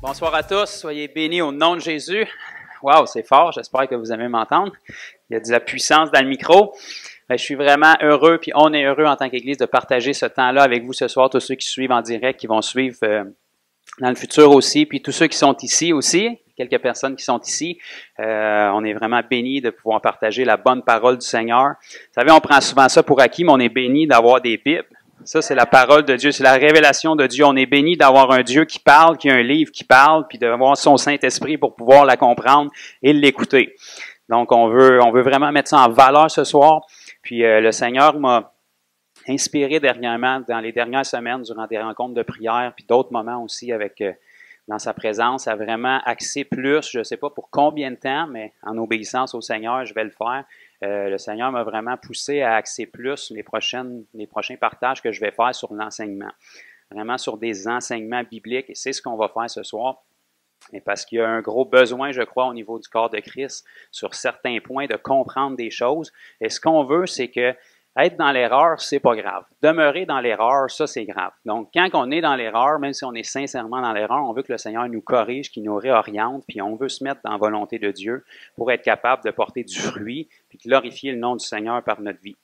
Bonsoir à tous, soyez bénis au nom de Jésus. Wow, c'est fort, j'espère que vous aimez m'entendre. Il y a de la puissance dans le micro. Je suis vraiment heureux, puis on est heureux en tant qu'Église de partager ce temps-là avec vous ce soir, tous ceux qui suivent en direct, qui vont suivre dans le futur aussi, puis tous ceux qui sont ici aussi, quelques personnes qui sont ici. On est vraiment bénis de pouvoir partager la bonne parole du Seigneur. Vous savez, on prend souvent ça pour acquis, mais on est bénis d'avoir des Bibles. Ça, c'est la parole de Dieu, c'est la révélation de Dieu. On est béni d'avoir un Dieu qui parle, qui a un livre qui parle, puis d'avoir son Saint-Esprit pour pouvoir la comprendre et l'écouter. Donc, on veut vraiment mettre ça en valeur ce soir. Puis, le Seigneur m'a inspiré dernièrement, dans les dernières semaines, durant des rencontres de prière, puis d'autres moments aussi avec dans sa présence, à vraiment axer plus, je ne sais pas pour combien de temps, mais en obéissance au Seigneur, je vais le faire. Le Seigneur m'a vraiment poussé à axer plus les prochains partages que je vais faire sur l'enseignement. Vraiment sur des enseignements bibliques, et c'est ce qu'on va faire ce soir. Et parce qu'il y a un gros besoin, je crois, au niveau du corps de Christ, sur certains points, de comprendre des choses. Et ce qu'on veut, c'est que être dans l'erreur, c'est pas grave. Demeurer dans l'erreur, ça, c'est grave. Donc, quand on est dans l'erreur, même si on est sincèrement dans l'erreur, on veut que le Seigneur nous corrige, qu'il nous réoriente, puis on veut se mettre dans la volonté de Dieu pour être capable de porter du fruit, puis glorifier le nom du Seigneur par notre vie.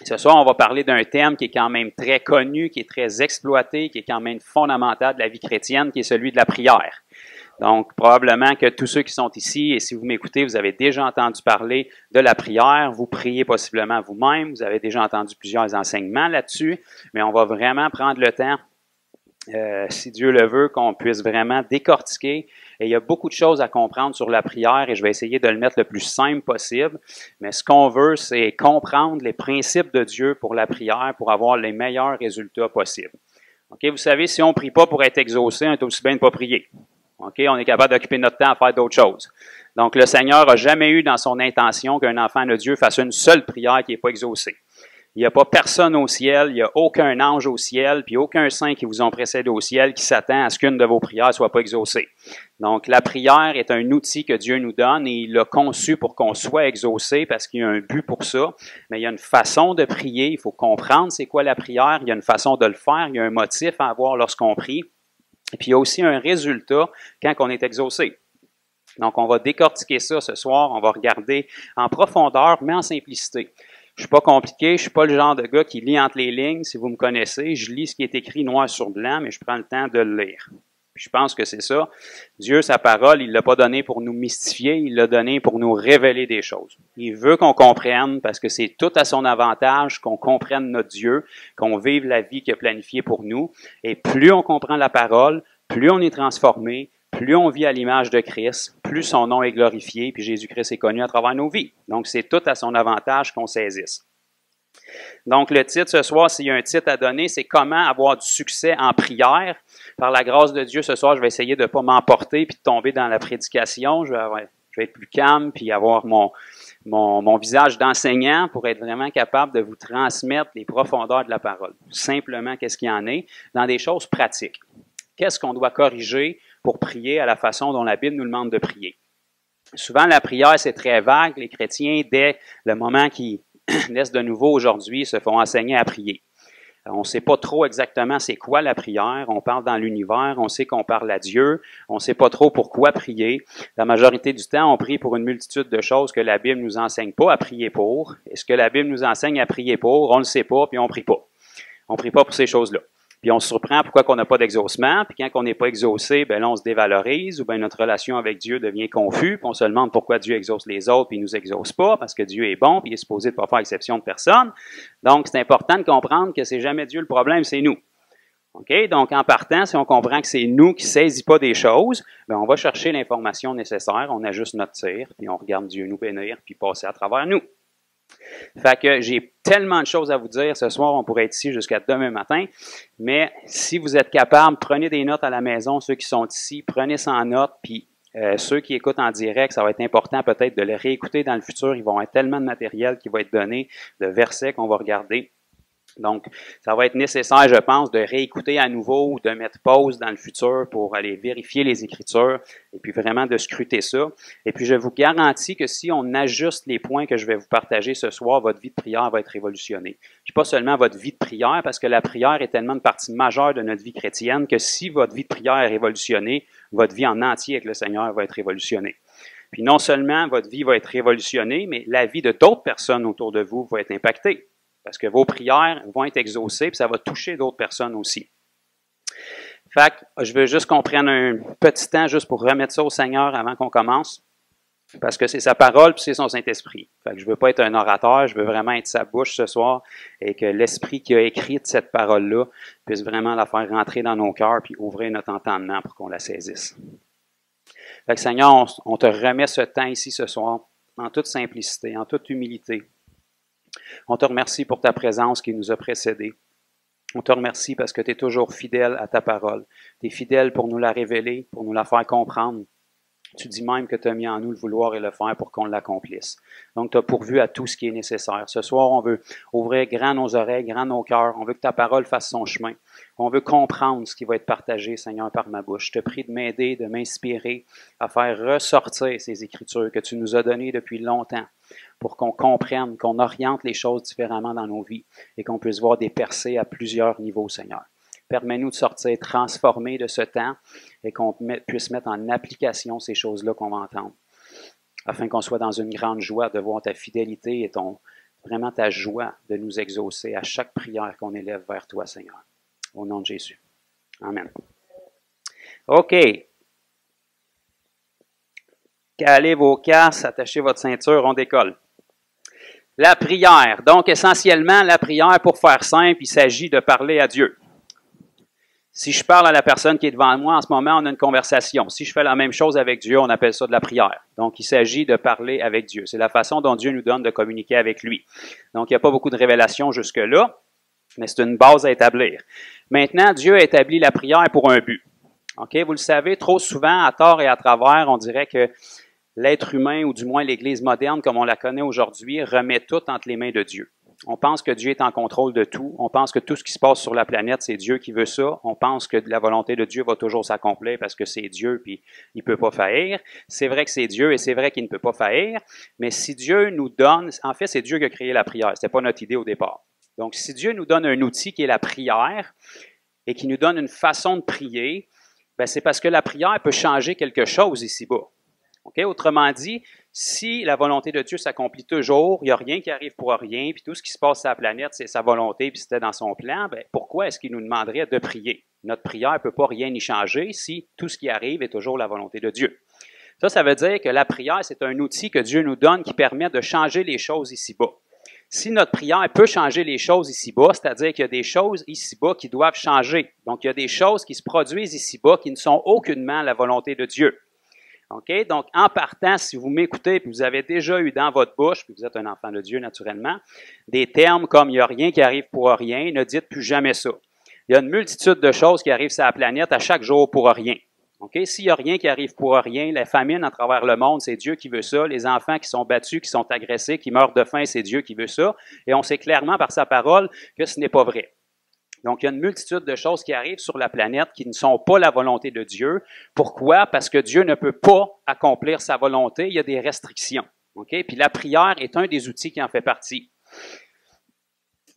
Ce soir, on va parler d'un thème qui est quand même très connu, qui est très exploité, qui est quand même fondamental de la vie chrétienne, qui est celui de la prière. Donc, probablement que tous ceux qui sont ici, et si vous m'écoutez, vous avez déjà entendu parler de la prière, vous priez possiblement vous-même, vous avez déjà entendu plusieurs enseignements là-dessus, mais on va vraiment prendre le temps, si Dieu le veut, qu'on puisse vraiment décortiquer. Et il y a beaucoup de choses à comprendre sur la prière, et je vais essayer de le mettre le plus simple possible, mais ce qu'on veut, c'est comprendre les principes de Dieu pour la prière, pour avoir les meilleurs résultats possibles. Okay? Vous savez, si on ne prie pas pour être exaucé, on est aussi bien de ne pas prier. Okay? On est capable d'occuper notre temps à faire d'autres choses. Donc, le Seigneur n'a jamais eu dans son intention qu'un enfant de Dieu fasse une seule prière qui n'est pas exaucée. Il n'y a pas personne au ciel, il n'y a aucun ange au ciel, puis aucun saint qui vous ont précédé au ciel qui s'attend à ce qu'une de vos prières ne soit pas exaucée. Donc, la prière est un outil que Dieu nous donne et il l'a conçu pour qu'on soit exaucé parce qu'il y a un but pour ça. Mais il y a une façon de prier, il faut comprendre c'est quoi la prière, il y a une façon de le faire, il y a un motif à avoir lorsqu'on prie. Et puis, il y a aussi un résultat quand on est exaucé. Donc, on va décortiquer ça ce soir. On va regarder en profondeur, mais en simplicité. Je suis pas compliqué. Je suis pas le genre de gars qui lit entre les lignes. Si vous me connaissez, je lis ce qui est écrit noir sur blanc, mais je prends le temps de le lire. Je pense que c'est ça. Dieu, sa parole, il l'a pas donné pour nous mystifier, il l'a donné pour nous révéler des choses. Il veut qu'on comprenne, parce que c'est tout à son avantage qu'on comprenne notre Dieu, qu'on vive la vie qu'il a planifiée pour nous. Et plus on comprend la parole, plus on est transformé, plus on vit à l'image de Christ, plus son nom est glorifié, puis Jésus-Christ est connu à travers nos vies. Donc, c'est tout à son avantage qu'on saisisse. Donc, le titre ce soir, s'il y a un titre à donner, c'est « Comment avoir du succès en prière ». Par la grâce de Dieu, ce soir, je vais essayer de ne pas m'emporter puis de tomber dans la prédication. Je vais être plus calme puis avoir mon visage d'enseignant pour être vraiment capable de vous transmettre les profondeurs de la parole. Simplement, qu'est-ce qu'il y en est dans des choses pratiques. Qu'est-ce qu'on doit corriger pour prier à la façon dont la Bible nous demande de prier? Souvent, la prière, c'est très vague. Les chrétiens, dès le moment qu'ils naissent de nouveau aujourd'hui, se font enseigner à prier. On ne sait pas trop exactement c'est quoi la prière. On parle dans l'univers, on sait qu'on parle à Dieu. On ne sait pas trop pourquoi prier. La majorité du temps, on prie pour une multitude de choses que la Bible ne nous enseigne pas à prier pour. Et ce que la Bible nous enseigne à prier pour, on ne le sait pas, puis on ne prie pas. On ne prie pas pour ces choses-là. Puis on se surprend pourquoi on n'a pas d'exaucement, puis quand on n'est pas exaucé, ben là on se dévalorise, ou bien notre relation avec Dieu devient confuse, puis on se demande pourquoi Dieu exauce les autres, puis il nous exauce pas, parce que Dieu est bon, puis il est supposé de pas faire exception de personne. Donc c'est important de comprendre que c'est jamais Dieu le problème, c'est nous. OK? Donc en partant, si on comprend que c'est nous qui ne saisit pas des choses, ben on va chercher l'information nécessaire, on ajuste notre tir, puis on regarde Dieu nous bénir, puis passer à travers nous. Fait que j'ai tellement de choses à vous dire. Ce soir, on pourrait être ici jusqu'à demain matin. Mais si vous êtes capable, prenez des notes à la maison. Ceux qui sont ici, prenez ça en note. Puis ceux qui écoutent en direct, ça va être important peut-être de les réécouter dans le futur. Ils vont avoir tellement de matériel qui va être donné, de versets qu'on va regarder. Donc, ça va être nécessaire, je pense, de réécouter à nouveau ou de mettre pause dans le futur pour aller vérifier les Écritures et puis vraiment de scruter ça. Et puis, je vous garantis que si on ajuste les points que je vais vous partager ce soir, votre vie de prière va être révolutionnée. Puis pas seulement votre vie de prière, parce que la prière est tellement une partie majeure de notre vie chrétienne que si votre vie de prière est révolutionnée, votre vie en entier avec le Seigneur va être révolutionnée. Puis non seulement votre vie va être révolutionnée, mais la vie de d'autres personnes autour de vous va être impactée. Parce que vos prières vont être exaucées, puis ça va toucher d'autres personnes aussi. Fait que je veux juste qu'on prenne un petit temps juste pour remettre ça au Seigneur avant qu'on commence. Parce que c'est sa parole, puis c'est son Saint-Esprit. Fait que je veux pas être un orateur, je veux vraiment être sa bouche ce soir, et que l'Esprit qui a écrit cette parole-là puisse vraiment la faire rentrer dans nos cœurs, puis ouvrir notre entendement pour qu'on la saisisse. Fait que Seigneur, on te remet ce temps ici ce soir, en toute simplicité, en toute humilité. On te remercie pour ta présence qui nous a précédés. On te remercie parce que tu es toujours fidèle à ta parole. Tu es fidèle pour nous la révéler, pour nous la faire comprendre. Tu dis même que tu as mis en nous le vouloir et le faire pour qu'on l'accomplisse. Donc, tu as pourvu à tout ce qui est nécessaire. Ce soir, on veut ouvrir grand nos oreilles, grand nos cœurs. On veut que ta parole fasse son chemin. On veut comprendre ce qui va être partagé, Seigneur, par ma bouche. Je te prie de m'aider, de m'inspirer à faire ressortir ces Écritures que tu nous as données depuis longtemps pour qu'on comprenne, qu'on oriente les choses différemment dans nos vies et qu'on puisse voir des percées à plusieurs niveaux, Seigneur. Permets-nous de sortir transformés de ce temps et qu'on puisse mettre en application ces choses-là qu'on va entendre, afin qu'on soit dans une grande joie de voir ta fidélité et vraiment ta joie de nous exaucer à chaque prière qu'on élève vers toi, Seigneur. Au nom de Jésus. Amen. OK. Calez vos casques, attachez votre ceinture, on décolle. La prière. Donc, essentiellement, la prière, pour faire simple, il s'agit de parler à Dieu. Si je parle à la personne qui est devant moi, en ce moment, on a une conversation. Si je fais la même chose avec Dieu, on appelle ça de la prière. Donc, il s'agit de parler avec Dieu. C'est la façon dont Dieu nous donne de communiquer avec lui. Donc, il n'y a pas beaucoup de révélations jusque-là, mais c'est une base à établir. Maintenant, Dieu a établi la prière pour un but. OK? Vous le savez, trop souvent, à tort et à travers, on dirait que l'être humain, ou du moins l'Église moderne, comme on la connaît aujourd'hui, remet tout entre les mains de Dieu. On pense que Dieu est en contrôle de tout. On pense que tout ce qui se passe sur la planète, c'est Dieu qui veut ça. On pense que la volonté de Dieu va toujours s'accomplir parce que c'est Dieu puis il peut pas faillir. C'est vrai que c'est Dieu et c'est vrai qu'il ne peut pas faillir. Mais si Dieu nous donne, en fait, c'est Dieu qui a créé la prière. C'était pas notre idée au départ. Donc, si Dieu nous donne un outil qui est la prière et qui nous donne une façon de prier, ben c'est parce que la prière peut changer quelque chose ici-bas. Okay? Autrement dit, si la volonté de Dieu s'accomplit toujours, il n'y a rien qui arrive pour rien, puis tout ce qui se passe sur la planète, c'est sa volonté, puis c'était dans son plan, ben, pourquoi est-ce qu'il nous demanderait de prier? Notre prière ne peut pas rien y changer si tout ce qui arrive est toujours la volonté de Dieu. Ça veut dire que la prière, c'est un outil que Dieu nous donne qui permet de changer les choses ici-bas. Si notre prière peut changer les choses ici-bas, c'est-à-dire qu'il y a des choses ici-bas qui doivent changer. Donc, il y a des choses qui se produisent ici-bas qui ne sont aucunement la volonté de Dieu. OK? Donc, en partant, si vous m'écoutez, puis vous avez déjà eu dans votre bouche, puis vous êtes un enfant de Dieu naturellement, des termes comme « il n'y a rien qui arrive pour rien », ne dites plus jamais ça. Il y a une multitude de choses qui arrivent sur la planète à chaque jour pour rien. OK? S'il n'y a rien qui arrive pour rien, la famine à travers le monde, c'est Dieu qui veut ça. Les enfants qui sont battus, qui sont agressés, qui meurent de faim, c'est Dieu qui veut ça. Et on sait clairement par sa parole que ce n'est pas vrai. Donc, il y a une multitude de choses qui arrivent sur la planète qui ne sont pas la volonté de Dieu. Pourquoi? Parce que Dieu ne peut pas accomplir sa volonté. Il y a des restrictions. Okay? Puis la prière est un des outils qui en fait partie.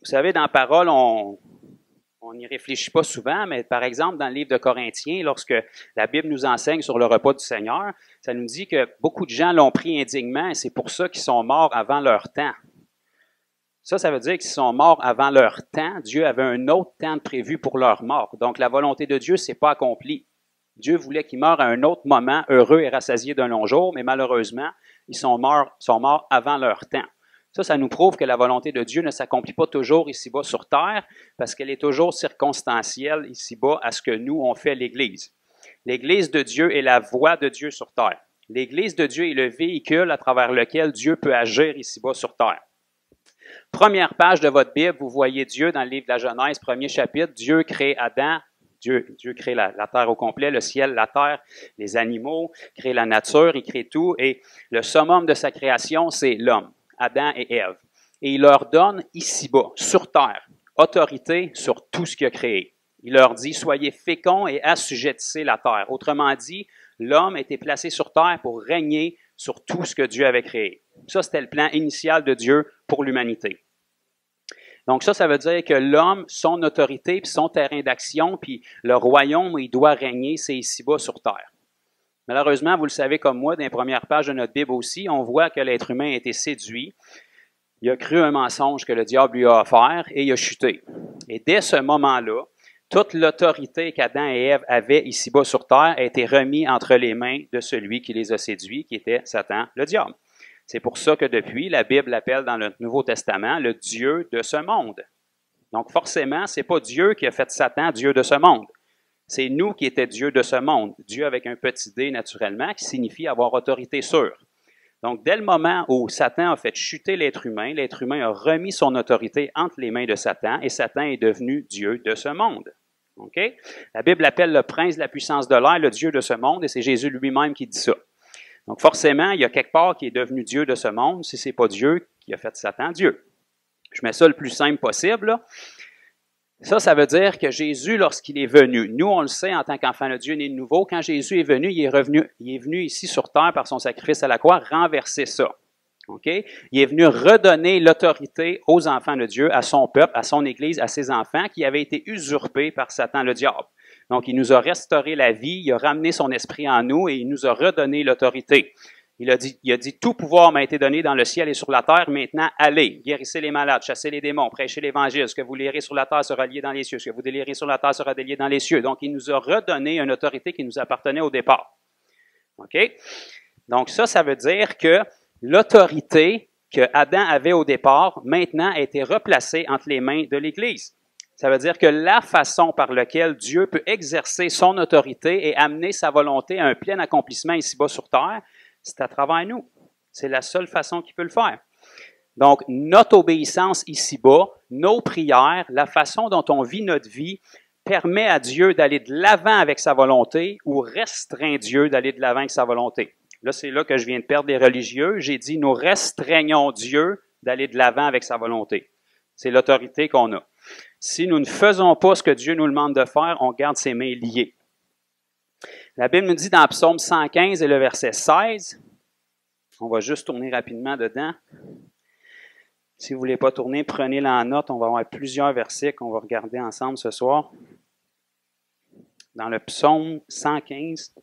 Vous savez, dans la parole, on n'y réfléchit pas souvent, mais par exemple, dans le livre de Corinthiens, lorsque la Bible nous enseigne sur le repas du Seigneur, ça nous dit que beaucoup de gens l'ont pris indignement et c'est pour ça qu'ils sont morts avant leur temps. Ça veut dire qu'ils sont morts avant leur temps. Dieu avait un autre temps prévu pour leur mort. Donc, la volonté de Dieu s'est pas accomplie. Dieu voulait qu'ils meurent à un autre moment, heureux et rassasiés d'un long jour, mais malheureusement, ils sont morts avant leur temps. Ça nous prouve que la volonté de Dieu ne s'accomplit pas toujours ici-bas sur terre, parce qu'elle est toujours circonstancielle ici-bas à ce que nous, on fait l'Église. L'Église de Dieu est la voix de Dieu sur terre. L'Église de Dieu est le véhicule à travers lequel Dieu peut agir ici-bas sur terre. Première page de votre Bible, vous voyez Dieu dans le livre de la Genèse, premier chapitre. Dieu crée Adam, Dieu crée la terre au complet, le ciel, la terre, les animaux, crée la nature, il crée tout. Et le summum de sa création, c'est l'homme, Adam et Ève. Et il leur donne ici-bas, sur terre, autorité sur tout ce qu'il a créé. Il leur dit, soyez féconds et assujettissez la terre. Autrement dit, l'homme a été placé sur terre pour régner sur tout ce que Dieu avait créé. Ça, c'était le plan initial de Dieu pour l'humanité. Donc ça veut dire que l'homme, son autorité, puis son terrain d'action, puis le royaume où il doit régner, c'est ici-bas sur terre. Malheureusement, vous le savez comme moi, dans les premières pages de notre Bible aussi, on voit que l'être humain a été séduit. Il a cru un mensonge que le diable lui a offert et il a chuté. Et dès ce moment-là, toute l'autorité qu'Adam et Ève avaient ici-bas sur terre a été remise entre les mains de celui qui les a séduits, qui était Satan, le diable. C'est pour ça que depuis, la Bible l'appelle dans le Nouveau Testament le Dieu de ce monde. Donc forcément, ce n'est pas Dieu qui a fait Satan Dieu de ce monde. C'est nous qui étions Dieu de ce monde. Dieu avec un petit d naturellement, qui signifie avoir autorité sur. Donc dès le moment où Satan a fait chuter l'être humain a remis son autorité entre les mains de Satan et Satan est devenu Dieu de ce monde. Okay? La Bible appelle le prince de la puissance de l'air le Dieu de ce monde et c'est Jésus lui-même qui dit ça. Donc forcément, il y a quelque part qui est devenu Dieu de ce monde si ce n'est pas Dieu qui a fait Satan Dieu. Je mets ça le plus simple possible. Là. Ça veut dire que Jésus, lorsqu'il est venu, nous on le sait en tant qu'enfant de Dieu né de nouveau, quand Jésus est venu, il est venu ici sur terre par son sacrifice à la croix, renverser ça. Okay? Il est venu redonner l'autorité aux enfants de Dieu, à son peuple, à son Église, à ses enfants, qui avaient été usurpés par Satan le diable. Donc, il nous a restauré la vie, il a ramené son esprit en nous et il nous a redonné l'autorité. Il a dit, tout pouvoir m'a été donné dans le ciel et sur la terre, maintenant allez, guérissez les malades, chassez les démons, prêchez l'Évangile, ce que vous lirez sur la terre sera lié dans les cieux, ce que vous délirez sur la terre sera délié dans les cieux. Donc, il nous a redonné une autorité qui nous appartenait au départ. OK? Donc, ça veut dire que l'autorité que Adam avait au départ, maintenant, a été replacée entre les mains de l'Église. Ça veut dire que la façon par laquelle Dieu peut exercer son autorité et amener sa volonté à un plein accomplissement ici-bas sur terre, c'est à travers nous. C'est la seule façon qu'il peut le faire. Donc, notre obéissance ici-bas, nos prières, la façon dont on vit notre vie, permet à Dieu d'aller de l'avant avec sa volonté ou restreint Dieu d'aller de l'avant avec sa volonté. Là, c'est là que je viens de perdre les religieux. J'ai dit, nous restreignons Dieu d'aller de l'avant avec sa volonté. C'est l'autorité qu'on a. Si nous ne faisons pas ce que Dieu nous demande de faire, on garde ses mains liées. La Bible nous dit dans Psaume 115 et le verset 16, on va juste tourner rapidement dedans. Si vous ne voulez pas tourner, prenez-la en note. On va avoir plusieurs versets qu'on va regarder ensemble ce soir. Dans le Psaume 115,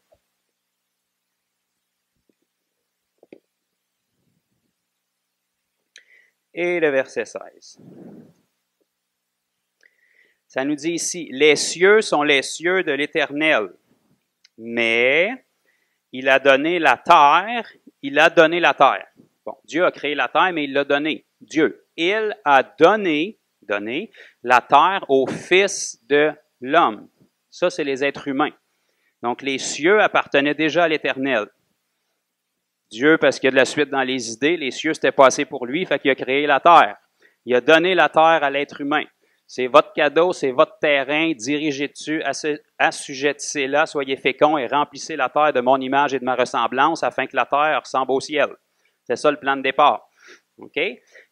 et le verset 16. Ça nous dit ici, « Les cieux sont les cieux de l'Éternel, mais il a donné la terre, il a donné la terre. » Bon, Dieu a créé la terre, mais il l'a donné. Dieu, il a donné la terre au Fils de l'homme. Ça, c'est les êtres humains. Donc, les cieux appartenaient déjà à l'Éternel. Dieu, parce qu'il y a de la suite dans les idées, les cieux, c'était pas assez pour lui, fait qu'il a créé la terre. Il a donné la terre à l'être humain. C'est votre cadeau, c'est votre terrain, dirigez dessus, assujettissez-la, soyez féconds et remplissez la terre de mon image et de ma ressemblance afin que la terre ressemble au ciel. C'est ça le plan de départ. OK?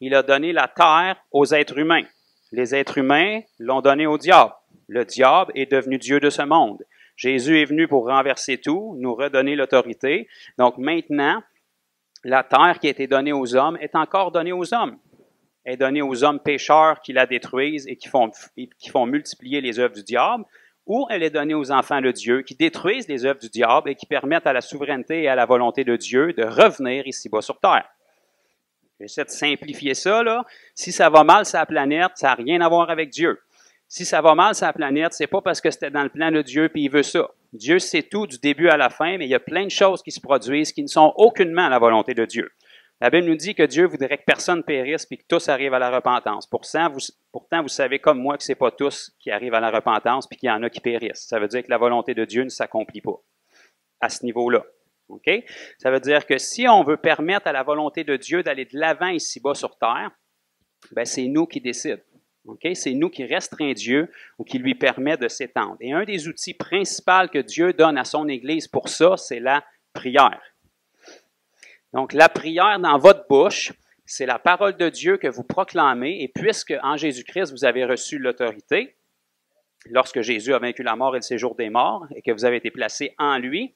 Il a donné la terre aux êtres humains. Les êtres humains l'ont donné au diable. Le diable est devenu Dieu de ce monde. Jésus est venu pour renverser tout, nous redonner l'autorité. Donc maintenant, la terre qui a été donnée aux hommes est encore donnée aux hommes. Elle est donnée aux hommes pécheurs qui la détruisent et qui font multiplier les œuvres du diable, ou elle est donnée aux enfants de Dieu qui détruisent les œuvres du diable et qui permettent à la souveraineté et à la volonté de Dieu de revenir ici-bas sur terre. J'essaie de simplifier ça, là. Si ça va mal sur la planète, ça n'a rien à voir avec Dieu. Si ça va mal sur la planète, c'est pas parce que c'était dans le plan de Dieu puis il veut ça. Dieu sait tout du début à la fin, mais il y a plein de choses qui se produisent qui ne sont aucunement à la volonté de Dieu. La Bible nous dit que Dieu voudrait que personne périsse puis que tous arrivent à la repentance. Pourtant, vous savez comme moi que ce n'est pas tous qui arrivent à la repentance puis qu'il y en a qui périssent. Ça veut dire que la volonté de Dieu ne s'accomplit pas à ce niveau-là. Okay? Ça veut dire que si on veut permettre à la volonté de Dieu d'aller de l'avant ici-bas sur terre, ben c'est nous qui décidons. Okay? C'est nous qui restreint Dieu ou qui lui permet de s'étendre. Et un des outils principaux que Dieu donne à son Église pour ça, c'est la prière. Donc, la prière dans votre bouche c'est la parole de Dieu que vous proclamez, et puisque en Jésus-Christ, vous avez reçu l'autorité, lorsque Jésus a vaincu la mort et le séjour des morts, et que vous avez été placé en lui,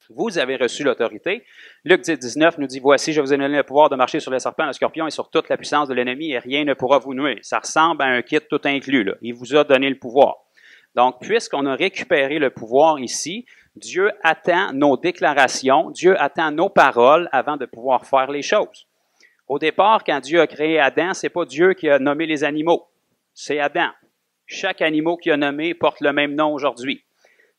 vous avez reçu l'autorité. Luc 10, 19 nous dit, « Voici, je vous ai donné le pouvoir de marcher sur les serpents, le scorpion et sur toute la puissance de l'ennemi, et rien ne pourra vous nuire. » Ça ressemble à un kit tout inclus, là. Il vous a donné le pouvoir. Donc, puisqu'on a récupéré le pouvoir ici, Dieu attend nos déclarations, Dieu attend nos paroles avant de pouvoir faire les choses. Au départ, quand Dieu a créé Adam, c'est pas Dieu qui a nommé les animaux, c'est Adam. Chaque animal qu'il a nommé porte le même nom aujourd'hui.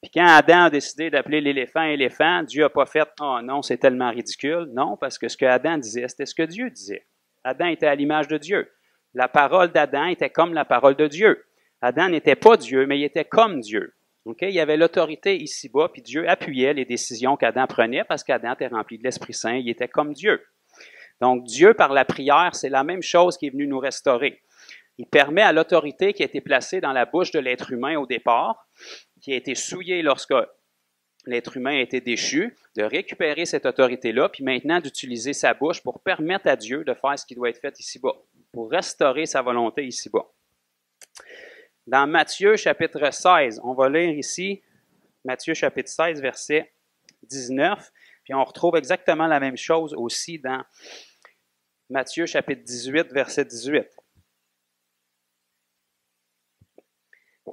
Puis quand Adam a décidé d'appeler l'éléphant éléphant, Dieu n'a pas fait « Oh non, c'est tellement ridicule ». Non, parce que ce que Adam disait, c'était ce que Dieu disait. Adam était à l'image de Dieu. La parole d'Adam était comme la parole de Dieu. Adam n'était pas Dieu, mais il était comme Dieu. Okay? Il y avait l'autorité ici-bas, puis Dieu appuyait les décisions qu'Adam prenait parce qu'Adam était rempli de l'Esprit Saint, il était comme Dieu. Donc Dieu, par la prière, c'est la même chose qui est venu nous restaurer. Il permet à l'autorité qui a été placée dans la bouche de l'être humain au départ, qui a été souillée lorsque l'être humain a été déchu, de récupérer cette autorité-là, puis maintenant d'utiliser sa bouche pour permettre à Dieu de faire ce qui doit être fait ici-bas, pour restaurer sa volonté ici-bas. Dans Matthieu chapitre 16, on va lire ici Matthieu chapitre 16, verset 19, puis on retrouve exactement la même chose aussi dans Matthieu chapitre 18, verset 18.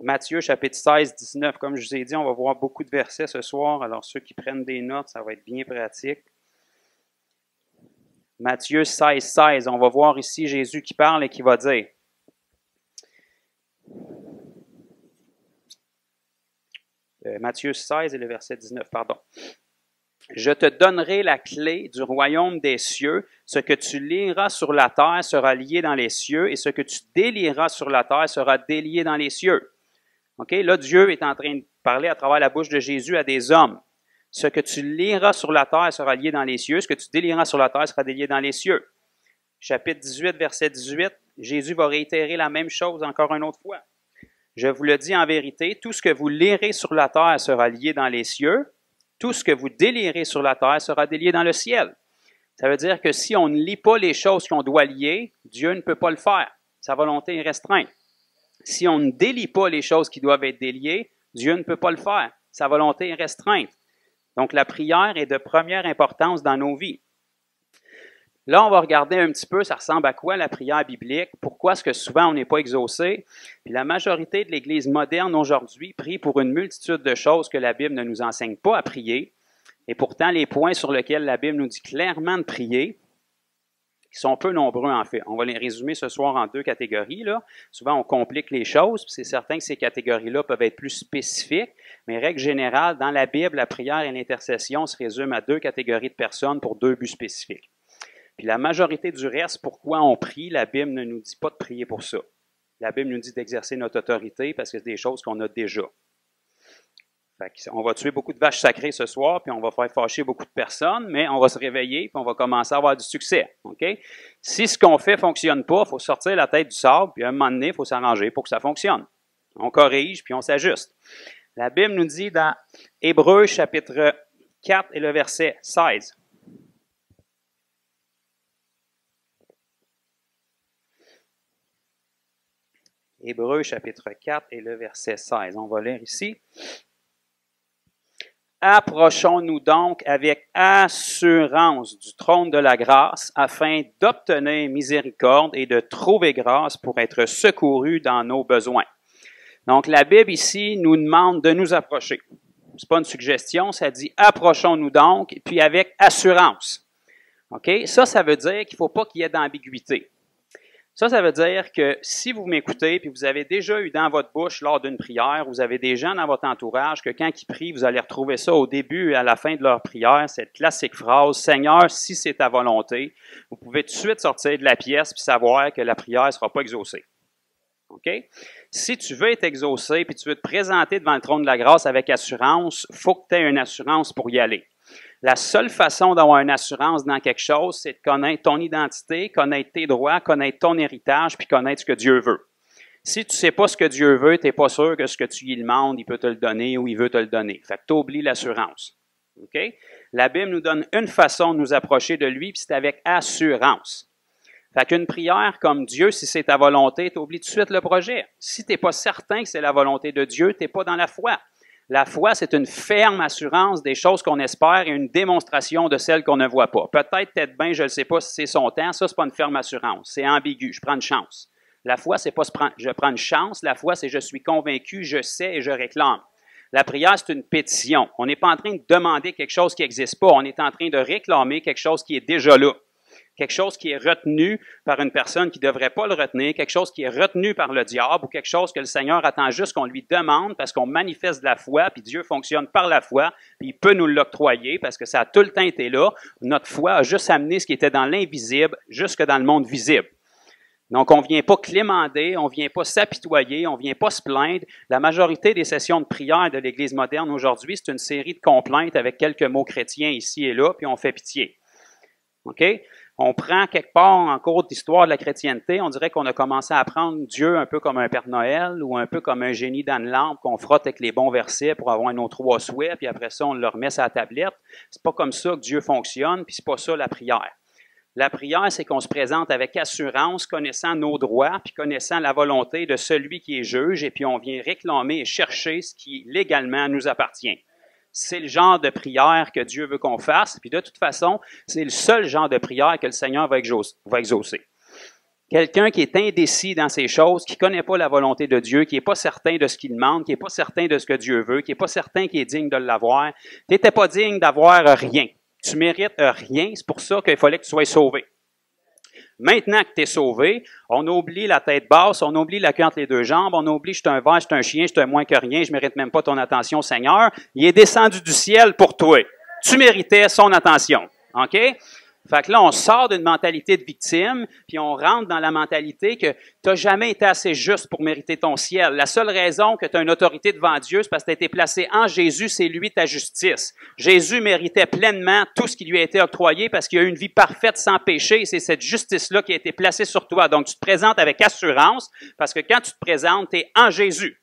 Matthieu chapitre 16, 19, comme je vous ai dit, on va voir beaucoup de versets ce soir, alors ceux qui prennent des notes, ça va être bien pratique. Matthieu 16, 16, on va voir ici Jésus qui parle et qui va dire, Matthieu 16 et le verset 19, pardon. « Je te donnerai la clé du royaume des cieux. Ce que tu lieras sur la terre sera lié dans les cieux, et ce que tu délieras sur la terre sera délié dans les cieux. » OK? Là, Dieu est en train de parler à travers la bouche de Jésus à des hommes. Ce que tu lieras sur la terre sera lié dans les cieux, ce que tu délieras sur la terre sera délié dans les cieux. Chapitre 18, verset 18, Jésus va réitérer la même chose encore une autre fois. Je vous le dis en vérité, tout ce que vous lierez sur la terre sera lié dans les cieux, tout ce que vous délierez sur la terre sera délié dans le ciel. Ça veut dire que si on ne lit pas les choses qu'on doit lier, Dieu ne peut pas le faire. Sa volonté est restreinte. Si on ne délie pas les choses qui doivent être déliées, Dieu ne peut pas le faire. Sa volonté est restreinte. Donc la prière est de première importance dans nos vies. Là, on va regarder un petit peu, ça ressemble à quoi la prière biblique, pourquoi est-ce que souvent on n'est pas exaucé. Puis la majorité de l'Église moderne aujourd'hui prie pour une multitude de choses que la Bible ne nous enseigne pas à prier. Et pourtant, les points sur lesquels la Bible nous dit clairement de prier, ils sont peu nombreux en fait. On va les résumer ce soir en deux catégories, là. Souvent, on complique les choses, puis c'est certain que ces catégories-là peuvent être plus spécifiques, mais règle générale, dans la Bible, la prière et l'intercession se résument à deux catégories de personnes pour deux buts spécifiques. Puis la majorité du reste, pourquoi on prie, la Bible ne nous dit pas de prier pour ça. La Bible nous dit d'exercer notre autorité parce que c'est des choses qu'on a déjà. Fait on va tuer beaucoup de vaches sacrées ce soir, puis on va faire fâcher beaucoup de personnes, mais on va se réveiller, puis on va commencer à avoir du succès. Okay? Si ce qu'on fait ne fonctionne pas, il faut sortir la tête du sable, puis à un moment donné, il faut s'arranger pour que ça fonctionne. On corrige, puis on s'ajuste. La Bible nous dit dans Hébreux chapitre 4 et le verset 16. Hébreux chapitre 4 et le verset 16. On va lire ici. Approchons-nous donc avec assurance du trône de la grâce afin d'obtenir miséricorde et de trouver grâce pour être secourus dans nos besoins. Donc, la Bible ici nous demande de nous approcher. C'est pas une suggestion, ça dit approchons-nous donc, et puis avec assurance. OK? Ça veut dire qu'il ne faut pas qu'il y ait d'ambiguïté. Ça veut dire que si vous m'écoutez, puis vous avez déjà eu dans votre bouche lors d'une prière, vous avez des gens dans votre entourage que quand ils prient, vous allez retrouver ça au début et à la fin de leur prière, cette classique phrase « Seigneur, si c'est ta volonté », vous pouvez tout de suite sortir de la pièce puis savoir que la prière ne sera pas exaucée. OK? Si tu veux être exaucé puis tu veux te présenter devant le trône de la grâce avec assurance, il faut que tu aies une assurance pour y aller. La seule façon d'avoir une assurance dans quelque chose, c'est de connaître ton identité, connaître tes droits, connaître ton héritage, puis connaître ce que Dieu veut. Si tu ne sais pas ce que Dieu veut, tu n'es pas sûr que ce que tu lui demandes, il peut te le donner ou il veut te le donner. Fait que tu oublies l'assurance. Okay? La Bible nous donne une façon de nous approcher de lui, puis c'est avec assurance. Fait qu'une prière comme Dieu, si c'est ta volonté, tu oublies tout de suite le projet. Si tu n'es pas certain que c'est la volonté de Dieu, tu n'es pas dans la foi. La foi, c'est une ferme assurance des choses qu'on espère et une démonstration de celles qu'on ne voit pas. Peut-être bien, je ne sais pas si c'est son temps, ça, c'est pas une ferme assurance. C'est ambigu, je prends une chance. La foi, c'est pas je prends une chance. La foi, c'est je suis convaincu, je sais et je réclame. La prière, c'est une pétition. On n'est pas en train de demander quelque chose qui n'existe pas. On est en train de réclamer quelque chose qui est déjà là. Quelque chose qui est retenu par une personne qui ne devrait pas le retenir, quelque chose qui est retenu par le diable ou quelque chose que le Seigneur attend juste qu'on lui demande parce qu'on manifeste de la foi, puis Dieu fonctionne par la foi, puis il peut nous l'octroyer parce que ça a tout le temps été là. Notre foi a juste amené ce qui était dans l'invisible jusque dans le monde visible. Donc, on ne vient pas clémenter, on ne vient pas s'apitoyer, on ne vient pas se plaindre. La majorité des sessions de prière de l'Église moderne aujourd'hui, c'est une série de complaintes avec quelques mots chrétiens ici et là, puis on fait pitié. OK? On prend quelque part en cours d'histoire de la chrétienté, on dirait qu'on a commencé à prendre Dieu un peu comme un Père Noël ou un peu comme un génie dans une lampe qu'on frotte avec les bons versets pour avoir nos 3 souhaits, puis après ça, on le remet sur la tablette. C'est pas comme ça que Dieu fonctionne, puis c'est pas ça la prière. La prière, c'est qu'on se présente avec assurance, connaissant nos droits, puis connaissant la volonté de celui qui est juge, et puis on vient réclamer et chercher ce qui légalement nous appartient. C'est le genre de prière que Dieu veut qu'on fasse, puis de toute façon, c'est le seul genre de prière que le Seigneur va exaucer. Quelqu'un qui est indécis dans ces choses, qui ne connaît pas la volonté de Dieu, qui n'est pas certain de ce qu'il demande, qui n'est pas certain de ce que Dieu veut, qui n'est pas certain qu'il est digne de l'avoir, tu n'étais pas digne d'avoir rien. Tu mérites rien, c'est pour ça qu'il fallait que tu sois sauvé. Maintenant que tu es sauvé, on oublie la tête basse, on oublie la queue entre les 2 jambes, on oublie je suis un ver, je suis un chien, je suis un moins que rien, je ne mérite même pas ton attention, Seigneur. Il est descendu du ciel pour toi. Tu méritais son attention. OK? Fait que là, on sort d'une mentalité de victime, puis on rentre dans la mentalité que tu n'as jamais été assez juste pour mériter ton ciel. La seule raison que tu as une autorité devant Dieu, c'est parce que tu as été placé en Jésus, c'est lui ta justice. Jésus méritait pleinement tout ce qui lui a été octroyé parce qu'il a eu une vie parfaite sans péché, et c'est cette justice-là qui a été placée sur toi. Donc, tu te présentes avec assurance, parce que quand tu te présentes, tu es en Jésus.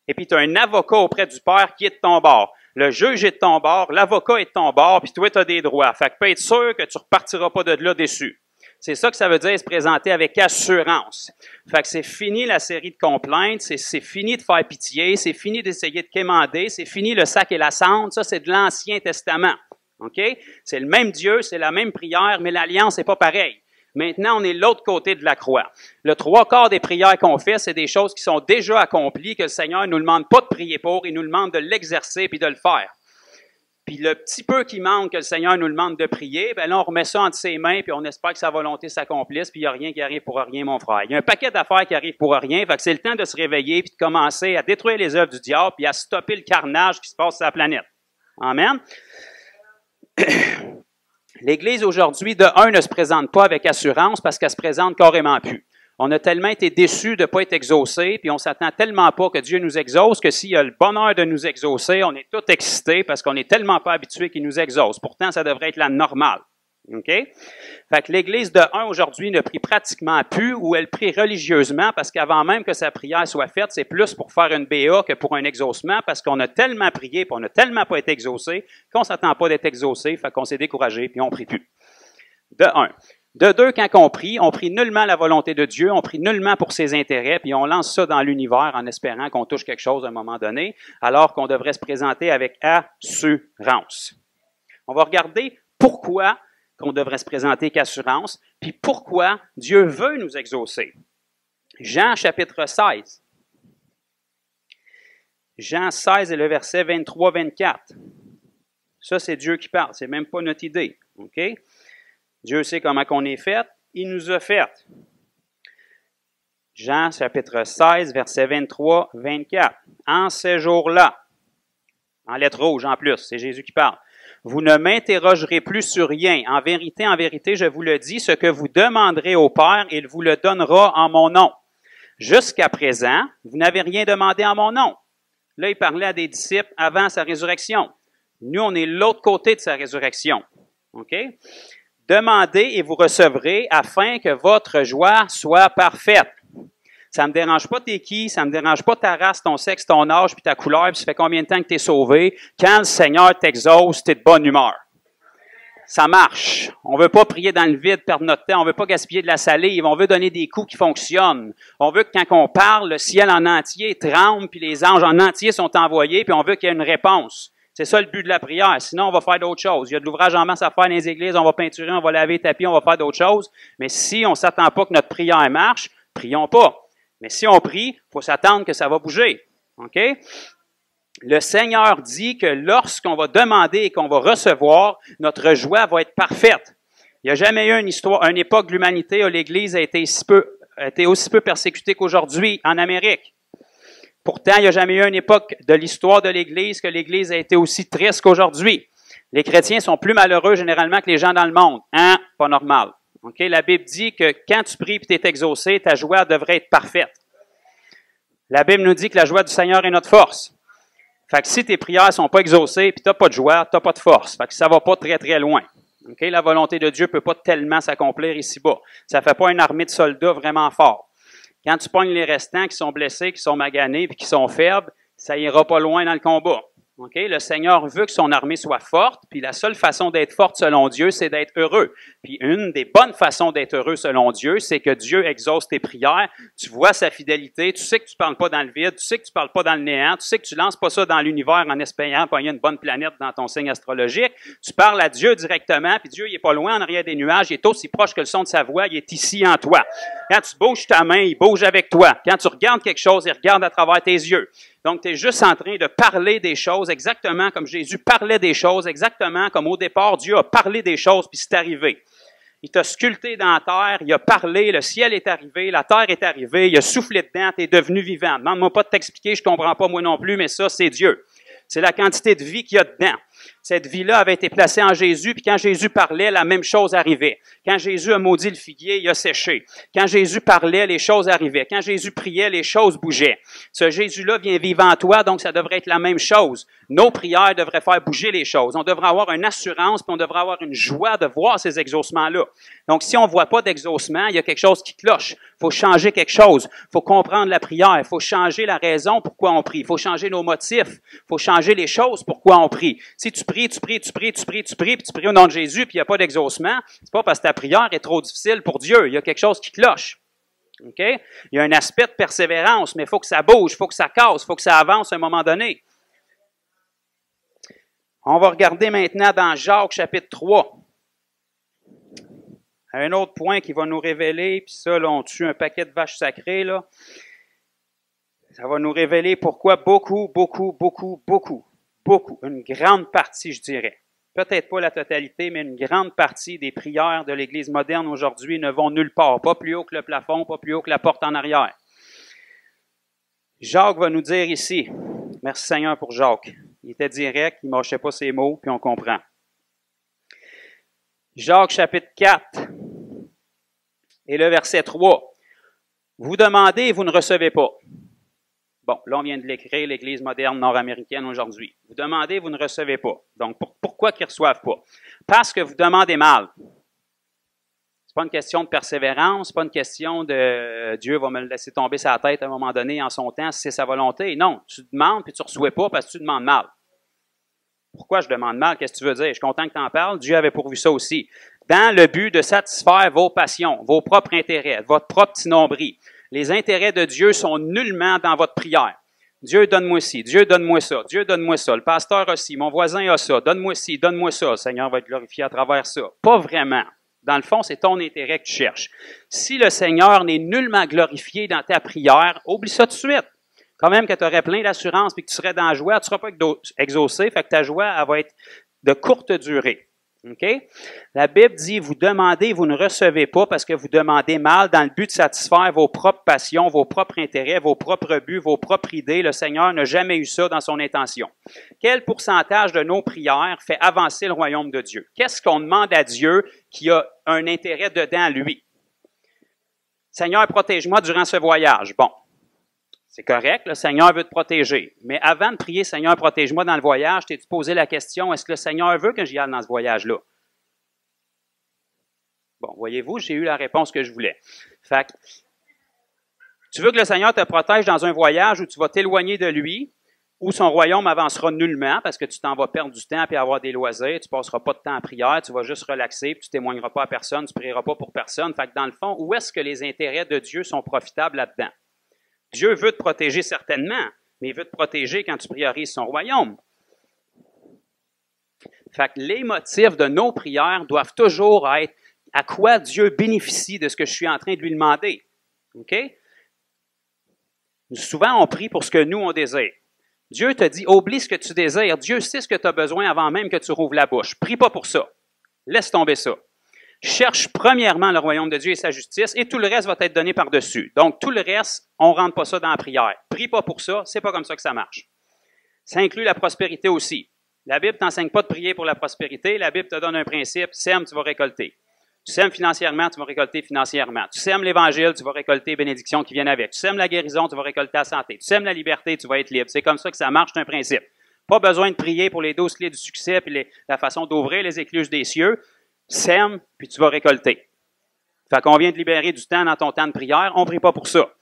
Et puis, tu as un avocat auprès du Père qui est de ton bord. Le juge est de ton bord, l'avocat est de ton bord, puis toi, tu as des droits. Fait que peux être sûr que tu ne repartiras pas de là déçu. C'est ça que ça veut dire se présenter avec assurance. Fait que c'est fini la série de complaintes, c'est fini de faire pitié, c'est fini d'essayer de quémander, c'est fini le sac et la cendre. Ça, c'est de l'Ancien Testament. OK? C'est le même Dieu, c'est la même prière, mais l'alliance n'est pas pareille. Maintenant, on est de l'autre côté de la croix. Le 3/4 des prières qu'on fait, c'est des choses qui sont déjà accomplies, que le Seigneur ne nous demande pas de prier pour, il nous demande de l'exercer puis de le faire. Puis le petit peu qui manque que le Seigneur nous demande de prier, ben là, on remet ça entre ses mains puis on espère que sa volonté s'accomplisse, puis il n'y a rien qui arrive pour rien, mon frère. Il y a un paquet d'affaires qui arrivent pour rien, fait que c'est le temps de se réveiller puis de commencer à détruire les œuvres du diable puis à stopper le carnage qui se passe sur la planète. Amen. L'Église aujourd'hui, de un, ne se présente pas avec assurance parce qu'elle se présente carrément plus. On a tellement été déçus de ne pas être exaucés, puis on s'attend tellement pas que Dieu nous exauce que s'il a le bonheur de nous exaucer, on est tout excités parce qu'on n'est tellement pas habitué qu'il nous exauce. Pourtant, ça devrait être la normale. OK? Fait que l'Église de un aujourd'hui ne prie pratiquement plus ou elle prie religieusement parce qu'avant même que sa prière soit faite, c'est plus pour faire une BA que pour un exaucement parce qu'on a tellement prié et on n'a tellement pas été exaucé qu'on ne s'attend pas d'être exaucé, fait qu'on s'est découragé puis on ne prie plus. De un. De deux, quand on prie nullement la volonté de Dieu, on prie nullement pour ses intérêts, puis on lance ça dans l'univers en espérant qu'on touche quelque chose à un moment donné, alors qu'on devrait se présenter avec assurance. On va regarder pourquoi qu'on devrait se présenter qu'assurance, puis pourquoi Dieu veut nous exaucer. Jean chapitre 16. Jean 16 et le verset 23-24. Ça, c'est Dieu qui parle, c'est même pas notre idée. OK? Dieu sait comment on est fait, il nous a fait. Jean chapitre 16, verset 23-24. En ces jours-là, en lettres rouges en plus, c'est Jésus qui parle. Vous ne m'interrogerez plus sur rien. En vérité, je vous le dis, ce que vous demanderez au Père, il vous le donnera en mon nom. Jusqu'à présent, vous n'avez rien demandé en mon nom. Là, il parlait à des disciples avant sa résurrection. Nous, on est l'autre côté de sa résurrection. OK? Demandez et vous recevrez afin que votre joie soit parfaite. Ça me dérange pas t'es qui, ça me dérange pas ta race, ton sexe, ton âge, puis ta couleur, puis ça fait combien de temps que t'es sauvé. Quand le Seigneur t'exauce, t'es de bonne humeur. ça marche. On veut pas prier dans le vide, perdre notre temps. On veut pas gaspiller de la salive. On veut donner des coups qui fonctionnent. On veut que quand on parle, le ciel en entier tremble, puis les anges en entier sont envoyés, puis on veut qu'il y ait une réponse. C'est ça le but de la prière. Sinon, on va faire d'autres choses. Il y a de l'ouvrage en masse à faire dans les églises. On va peinturer, on va laver les tapis, on va faire d'autres choses. Mais si on s'attend pas que notre prière marche, prions pas. Mais si on prie, il faut s'attendre que ça va bouger. OK? Le Seigneur dit que lorsqu'on va demander et qu'on va recevoir, notre joie va être parfaite. Il n'y a jamais eu une époque de l'humanité où l'Église a été aussi peu persécutée qu'aujourd'hui en Amérique. Pourtant, il n'y a jamais eu une époque de l'histoire de l'Église que l'Église a été aussi triste qu'aujourd'hui. Les chrétiens sont plus malheureux généralement que les gens dans le monde. Hein? Pas normal. Okay? La Bible dit que quand tu pries et tu es exaucé, ta joie devrait être parfaite. La Bible nous dit que la joie du Seigneur est notre force. Fait que si tes prières ne sont pas exaucées et tu n'as pas de joie, tu n'as pas de force. Fait que ça ne va pas très, très loin. Okay? La volonté de Dieu ne peut pas tellement s'accomplir ici-bas. Ça ne fait pas une armée de soldats vraiment forts. Quand tu pognes les restants qui sont blessés, qui sont maganés et qui sont faibles, ça ira pas loin dans le combat. Okay? Le Seigneur veut que son armée soit forte, puis la seule façon d'être forte selon Dieu, c'est d'être heureux. Puis une des bonnes façons d'être heureux selon Dieu, c'est que Dieu exauce tes prières, tu vois sa fidélité, tu sais que tu parles pas dans le vide, tu sais que tu parles pas dans le néant, tu sais que tu lances pas ça dans l'univers en espérant pogner une bonne planète dans ton signe astrologique. Tu parles à Dieu directement, puis Dieu, il est pas loin en arrière des nuages, il est aussi proche que le son de sa voix, il est ici en toi. Quand tu bouges ta main, il bouge avec toi. Quand tu regardes quelque chose, il regarde à travers tes yeux. Donc, tu es juste en train de parler des choses exactement comme Jésus parlait des choses, exactement comme au départ, Dieu a parlé des choses, puis c'est arrivé. Il t'a sculpté dans la terre, il a parlé, le ciel est arrivé, la terre est arrivée, il a soufflé dedans, tu es devenu vivant. Demande-moi pas de t'expliquer, je comprends pas moi non plus, mais ça, c'est Dieu. C'est la quantité de vie qu'il y a dedans. Cette vie-là avait été placée en Jésus, puis quand Jésus parlait, la même chose arrivait. Quand Jésus a maudit le figuier, il a séché. Quand Jésus parlait, les choses arrivaient. Quand Jésus priait, les choses bougeaient. Ce Jésus-là vient vivre en toi, donc ça devrait être la même chose. Nos prières devraient faire bouger les choses. On devrait avoir une assurance, puis on devrait avoir une joie de voir ces exaucements-là. Donc, si on ne voit pas d'exaucement, il y a quelque chose qui cloche. Il faut changer quelque chose. Il faut comprendre la prière. Il faut changer la raison pourquoi on prie. Il faut changer nos motifs. Il faut changer les choses pourquoi on prie. Si tu pries, puis tu pries au nom de Jésus, puis il n'y a pas d'exaucement, c'est pas parce que ta prière est trop difficile pour Dieu. Il y a quelque chose qui cloche. Okay? Il y a un aspect de persévérance, mais il faut que ça bouge, il faut que ça casse, il faut que ça avance à un moment donné. On va regarder maintenant dans Jacques chapitre 3. Un autre point qui va nous révéler, puis ça, là, on tue un paquet de vaches sacrées, là. Ça va nous révéler pourquoi beaucoup, une grande partie, je dirais, peut-être pas la totalité, mais une grande partie des prières de l'Église moderne aujourd'hui ne vont nulle part, pas plus haut que le plafond, pas plus haut que la porte en arrière. Jacques va nous dire ici, merci Seigneur pour Jacques, il était direct, il ne mâchait pas ses mots, puis on comprend. Jacques chapitre 4 et le verset 3. Vous demandez et vous ne recevez pas. Bon, là, on vient de l'écrire, l'Église moderne nord-américaine aujourd'hui. Vous demandez, vous ne recevez pas. Donc, pourquoi qu'ils ne reçoivent pas? Parce que vous demandez mal. C'est pas une question de persévérance, c'est pas une question de Dieu va me le laisser tomber sa tête à un moment donné en son temps, si c'est sa volonté. Non, tu demandes puis tu ne reçois pas parce que tu demandes mal. Pourquoi je demande mal? Qu'est-ce que tu veux dire? Je suis content que tu en parles. Dieu avait pourvu ça aussi. Dans le but de satisfaire vos passions, vos propres intérêts, votre propre petit nombril. Les intérêts de Dieu sont nullement dans votre prière. Dieu, donne-moi ci, Dieu, donne-moi ça, Dieu, donne-moi ça, le pasteur a ci, mon voisin a ça, donne-moi ci, donne-moi ça, le Seigneur va être glorifié à travers ça. Pas vraiment. Dans le fond, c'est ton intérêt que tu cherches. Si le Seigneur n'est nullement glorifié dans ta prière, oublie ça tout de suite. Quand même que tu aurais plein d'assurance et que tu serais dans la joie, tu ne seras pas exaucé, fait que ta joie, elle va être de courte durée. Okay? La Bible dit, vous demandez, vous ne recevez pas parce que vous demandez mal dans le but de satisfaire vos propres passions, vos propres intérêts, vos propres buts, vos propres idées. Le Seigneur n'a jamais eu ça dans son intention. Quel pourcentage de nos prières fait avancer le royaume de Dieu? Qu'est-ce qu'on demande à Dieu qui a un intérêt dedans, lui? Seigneur, protège-moi durant ce voyage. Bon. C'est correct, le Seigneur veut te protéger. Mais avant de prier, Seigneur, protège-moi dans le voyage, t'es-tu posé la question, est-ce que le Seigneur veut que j'y aille dans ce voyage-là? Bon, voyez-vous, j'ai eu la réponse que je voulais. Fait que, tu veux que le Seigneur te protège dans un voyage où tu vas t'éloigner de lui, Ou son royaume avancera nullement parce que tu t'en vas perdre du temps et avoir des loisirs, tu ne passeras pas de temps en prière, tu vas juste relaxer, puis tu ne témoigneras pas à personne, tu ne prieras pas pour personne. Fait que dans le fond, où est-ce que les intérêts de Dieu sont profitables là-dedans? Dieu veut te protéger certainement, mais il veut te protéger quand tu priorises son royaume. Fait que les motifs de nos prières doivent toujours être à quoi Dieu bénéficie de ce que je suis en train de lui demander. OK? Souvent, on prie pour ce que nous, on désire. Dieu te dit, oublie ce que tu désires. Dieu sait ce que tu as besoin avant même que tu rouvres la bouche. Prie pas pour ça. Laisse tomber ça. Cherche premièrement le royaume de Dieu et sa justice, et tout le reste va t'être donné par-dessus. Donc, tout le reste, on ne rentre pas ça dans la prière. Prie pas pour ça, c'est pas comme ça que ça marche. Ça inclut la prospérité aussi. La Bible ne t'enseigne pas de prier pour la prospérité. La Bible te donne un principe, sème, tu vas récolter. Tu sèmes financièrement, tu vas récolter financièrement. Tu sèmes l'Évangile, tu vas récolter les bénédictions qui viennent avec. Tu sèmes la guérison, tu vas récolter la santé. Tu sèmes la liberté, tu vas être libre. C'est comme ça que ça marche, c'est un principe. Pas besoin de prier pour les 12 clés du succès et la façon d'ouvrir les écluses des cieux. Sème, puis tu vas récolter. Fait qu'on vient de libérer du temps dans ton temps de prière, on ne prie pas pour ça.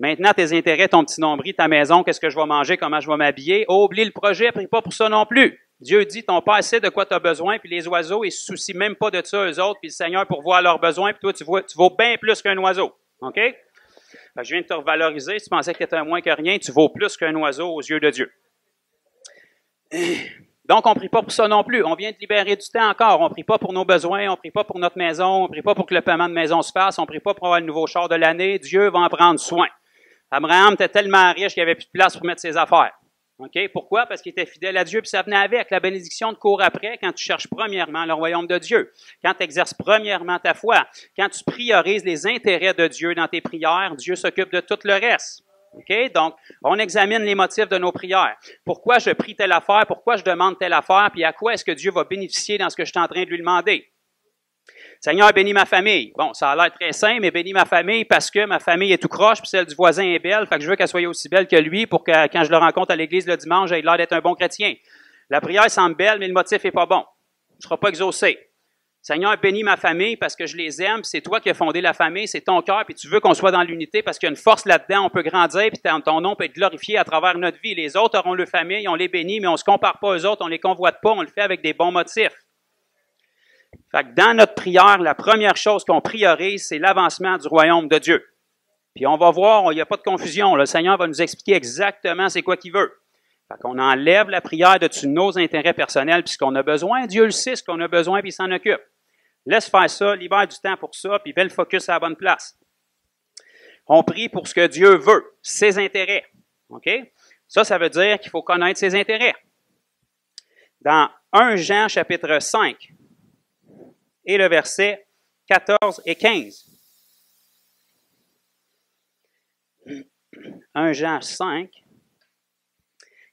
Maintenant, tes intérêts, ton petit nombril, ta maison, qu'est-ce que je vais manger, comment je vais m'habiller. Oh, oublie le projet, prie pas pour ça non plus. Dieu dit, ton Père sait de quoi tu as besoin, puis les oiseaux, ils se soucient même pas de ça, eux autres, puis le Seigneur pourvoit leurs besoins, puis toi, tu vaux bien plus qu'un oiseau. OK? Fait que je viens de te revaloriser. Si tu pensais que tu étais moins que rien, tu vaux plus qu'un oiseau aux yeux de Dieu. Donc, on ne prie pas pour ça non plus. On vient de libérer du temps encore. On ne prie pas pour nos besoins, on ne prie pas pour notre maison, on ne prie pas pour que le paiement de maison se fasse, on ne prie pas pour avoir le nouveau char de l'année. Dieu va en prendre soin. Abraham était tellement riche qu'il n'y avait plus de place pour mettre ses affaires. Okay? Pourquoi? Parce qu'il était fidèle à Dieu, puis ça venait avec. La bénédiction te court après quand tu cherches premièrement le royaume de Dieu, quand tu exerces premièrement ta foi, quand tu priorises les intérêts de Dieu dans tes prières, Dieu s'occupe de tout le reste. Okay? Donc, on examine les motifs de nos prières. Pourquoi je prie telle affaire? Pourquoi je demande telle affaire? Puis à quoi est-ce que Dieu va bénéficier dans ce que je suis en train de lui demander? Seigneur, bénis ma famille. Bon, ça a l'air très simple, mais bénis ma famille parce que ma famille est tout croche, puis celle du voisin est belle, fait que je veux qu'elle soit aussi belle que lui pour que quand je le rencontre à l'église le dimanche, j'ai l'air d'être un bon chrétien. La prière semble belle, mais le motif est pas bon. Tu ne seras pas exaucé. Seigneur, bénis ma famille parce que je les aime, puis c'est toi qui as fondé la famille, c'est ton cœur, puis tu veux qu'on soit dans l'unité parce qu'il y a une force là-dedans, on peut grandir, puis ton nom peut être glorifié à travers notre vie. Les autres auront leur famille, on les bénit, mais on ne se compare pas aux autres, on les convoite pas, on le fait avec des bons motifs. Fait que dans notre prière, la première chose qu'on priorise, c'est l'avancement du royaume de Dieu. Puis on va voir, il n'y a pas de confusion. Le Seigneur va nous expliquer exactement c'est quoi qu'il veut. Fait qu'on enlève la prière de nos intérêts personnels, puis ce qu'on a besoin, Dieu le sait, ce qu'on a besoin, puis il s'en occupe. Laisse faire ça, libère du temps pour ça, puis mets le focus à la bonne place. On prie pour ce que Dieu veut, ses intérêts. OK? Ça veut dire qu'il faut connaître ses intérêts. Dans 1 Jean chapitre 5, et le verset 14 et 15. 1 Jean 5,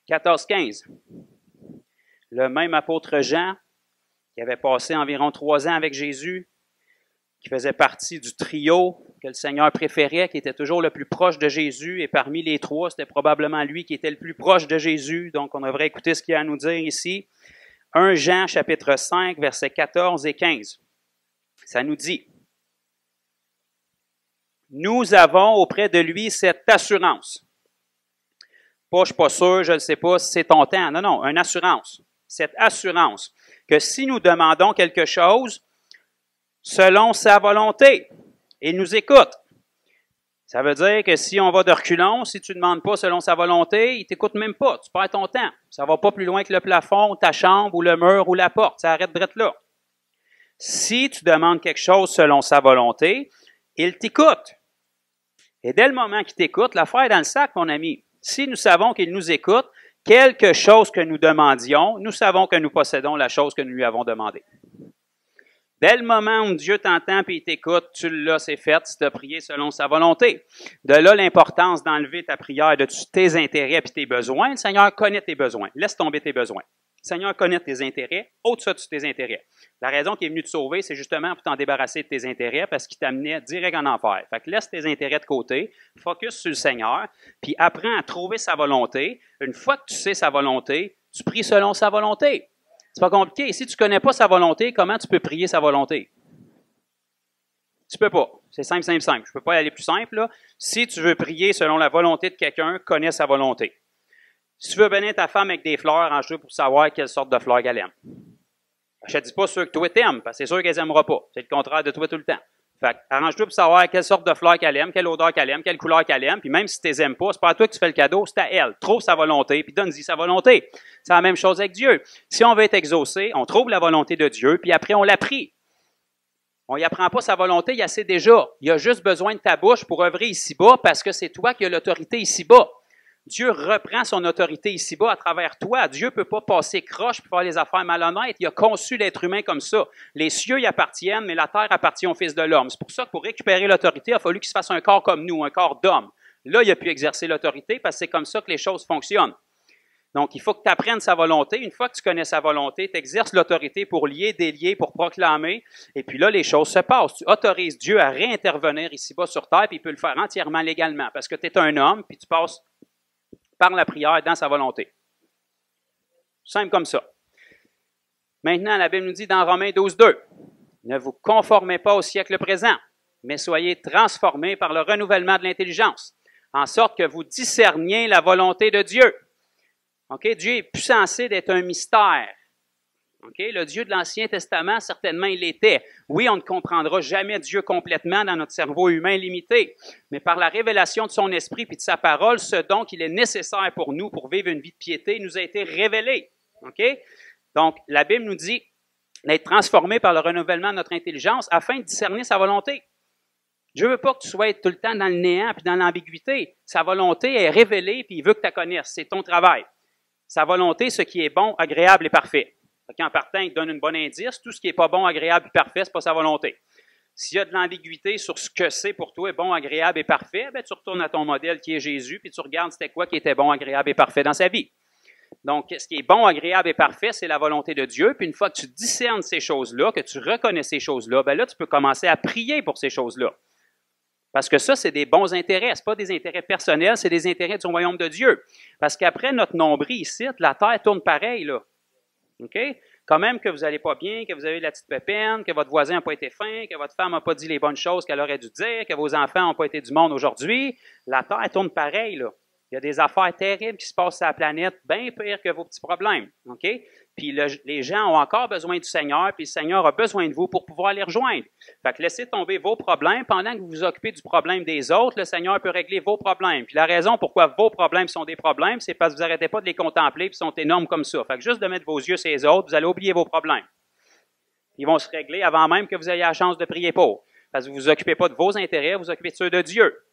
14, 15. Le même apôtre Jean, qui avait passé environ 3 ans avec Jésus, qui faisait partie du trio que le Seigneur préférait, qui était toujours le plus proche de Jésus, et parmi les 3, c'était probablement lui qui était le plus proche de Jésus, donc on devrait écouter ce qu'il a à nous dire ici. 1 Jean chapitre 5, versets 14 et 15. Ça nous dit, nous avons auprès de lui cette assurance. Pas, je ne suis pas sûr, je ne sais pas si c'est ton temps. Non, une assurance. Cette assurance que si nous demandons quelque chose selon sa volonté, il nous écoute. Ça veut dire que si on va de reculons, si tu ne demandes pas selon sa volonté, il ne t'écoute même pas. Tu perds ton temps. Ça ne va pas plus loin que le plafond, ta chambre, ou le mur, ou la porte. Ça arrête direct là. Si tu demandes quelque chose selon sa volonté, il t'écoute. Et dès le moment qu'il t'écoute, l'affaire est dans le sac, mon ami. Si nous savons qu'il nous écoute, quelque chose que nous demandions, nous savons que nous possédons la chose que nous lui avons demandée. Dès le moment où Dieu t'entend et il t'écoute, tu l'as, c'est fait, tu as prié selon sa volonté. De là, l'importance d'enlever ta prière de tes intérêts et tes besoins. Le Seigneur connaît tes besoins. Laisse tomber tes besoins. Le Seigneur connaît tes intérêts, au-dessus de tes intérêts. La raison qu'il est venu te sauver, c'est justement pour t'en débarrasser de tes intérêts parce qu'il t'amenait direct en enfer. Fait que laisse tes intérêts de côté, focus sur le Seigneur, puis apprends à trouver sa volonté. Une fois que tu sais sa volonté, tu pries selon sa volonté. C'est pas compliqué. Si tu ne connais pas sa volonté, comment tu peux prier sa volonté? Tu peux pas. C'est simple, simple, simple. Je ne peux pas aller plus simple, là. Si tu veux prier selon la volonté de quelqu'un, connais sa volonté. Si tu veux bénir ta femme avec des fleurs, arrange-toi pour savoir quelle sorte de fleurs qu'elle aime. Je ne te dis pas ceux que toi t'aimes, parce que c'est sûr qu'elle n'aimera pas. C'est le contraire de toi tout le temps. Fait arrange-toi pour savoir quelle sorte de fleurs qu'elle aime, quelle odeur qu'elle aime, quelle couleur qu'elle aime, puis même si tu les aimes pas, c'est pas à toi que tu fais le cadeau, c'est à elle. Trouve sa volonté, puis donne-y sa volonté. C'est la même chose avec Dieu. Si on veut être exaucé, on trouve la volonté de Dieu, puis après on l'apprie. On n'y apprend pas sa volonté, il a sait déjà. Il a juste besoin de ta bouche pour œuvrer ici-bas, parce que c'est toi qui as l'autorité ici-bas. Dieu reprend son autorité ici-bas à travers toi. Dieu ne peut pas passer croche pour faire les affaires malhonnêtes. Il a conçu l'être humain comme ça. Les cieux y appartiennent, mais la terre appartient au Fils de l'homme. C'est pour ça que pour récupérer l'autorité, il a fallu qu'il se fasse un corps comme nous, un corps d'homme. Là, il a pu exercer l'autorité parce que c'est comme ça que les choses fonctionnent. Donc, il faut que tu apprennes sa volonté. Une fois que tu connais sa volonté, tu exerces l'autorité pour lier, délier, pour proclamer. Et puis là, les choses se passent. Tu autorises Dieu à réintervenir ici-bas sur terre, puis il peut le faire entièrement légalement parce que tu es un homme, puis tu passes par la prière dans sa volonté. Simple comme ça. Maintenant, la Bible nous dit dans Romains 12:2, ne vous conformez pas au siècle présent, mais soyez transformés par le renouvellement de l'intelligence, en sorte que vous discerniez la volonté de Dieu. Okay? Dieu est plus censé d'être un mystère. Okay? Le Dieu de l'Ancien Testament, certainement, il l'était. Oui, on ne comprendra jamais Dieu complètement dans notre cerveau humain limité, mais par la révélation de son esprit et de sa parole, ce dont il est nécessaire pour nous pour vivre une vie de piété nous a été révélé. Okay? Donc, la Bible nous dit d'être transformé par le renouvellement de notre intelligence afin de discerner sa volonté. Dieu ne veut pas que tu sois tout le temps dans le néant et dans l'ambiguïté. Sa volonté est révélée puis il veut que tu la connaisses. C'est ton travail. Sa volonté, ce qui est bon, agréable et parfait. En partant, il te donne une bonne indice. Tout ce qui n'est pas bon, agréable et parfait, ce n'est pas sa volonté. S'il y a de l'ambiguïté sur ce que c'est pour toi bon, agréable et parfait, ben, tu retournes à ton modèle qui est Jésus, puis tu regardes c'était quoi qui était bon, agréable et parfait dans sa vie. Donc, ce qui est bon, agréable et parfait, c'est la volonté de Dieu. Puis une fois que tu discernes ces choses-là, que tu reconnais ces choses-là, ben là, tu peux commencer à prier pour ces choses-là. Parce que ça, c'est des bons intérêts. Ce pas des intérêts personnels, c'est des intérêts du royaume de Dieu. Parce qu'après notre nombril ici, la terre tourne pareil, là. OK? Quand même que vous n'allez pas bien, que vous avez de la petite pépine, que votre voisin n'a pas été fin, que votre femme n'a pas dit les bonnes choses qu'elle aurait dû dire, que vos enfants n'ont pas été du monde aujourd'hui, la terre tourne pareil, là. Il y a des affaires terribles qui se passent sur la planète, bien pire que vos petits problèmes. OK? Puis les gens ont encore besoin du Seigneur, puis le Seigneur a besoin de vous pour pouvoir les rejoindre. Fait que laissez tomber vos problèmes. Pendant que vous vous occupez du problème des autres, le Seigneur peut régler vos problèmes. Puis la raison pourquoi vos problèmes sont des problèmes, c'est parce que vous n'arrêtez pas de les contempler, puis ils sont énormes comme ça. Fait que juste de mettre vos yeux sur les autres, vous allez oublier vos problèmes. Ils vont se régler avant même que vous ayez la chance de prier pour. Parce que vous ne vous occupez pas de vos intérêts, vous vous occupez de ceux de Dieu.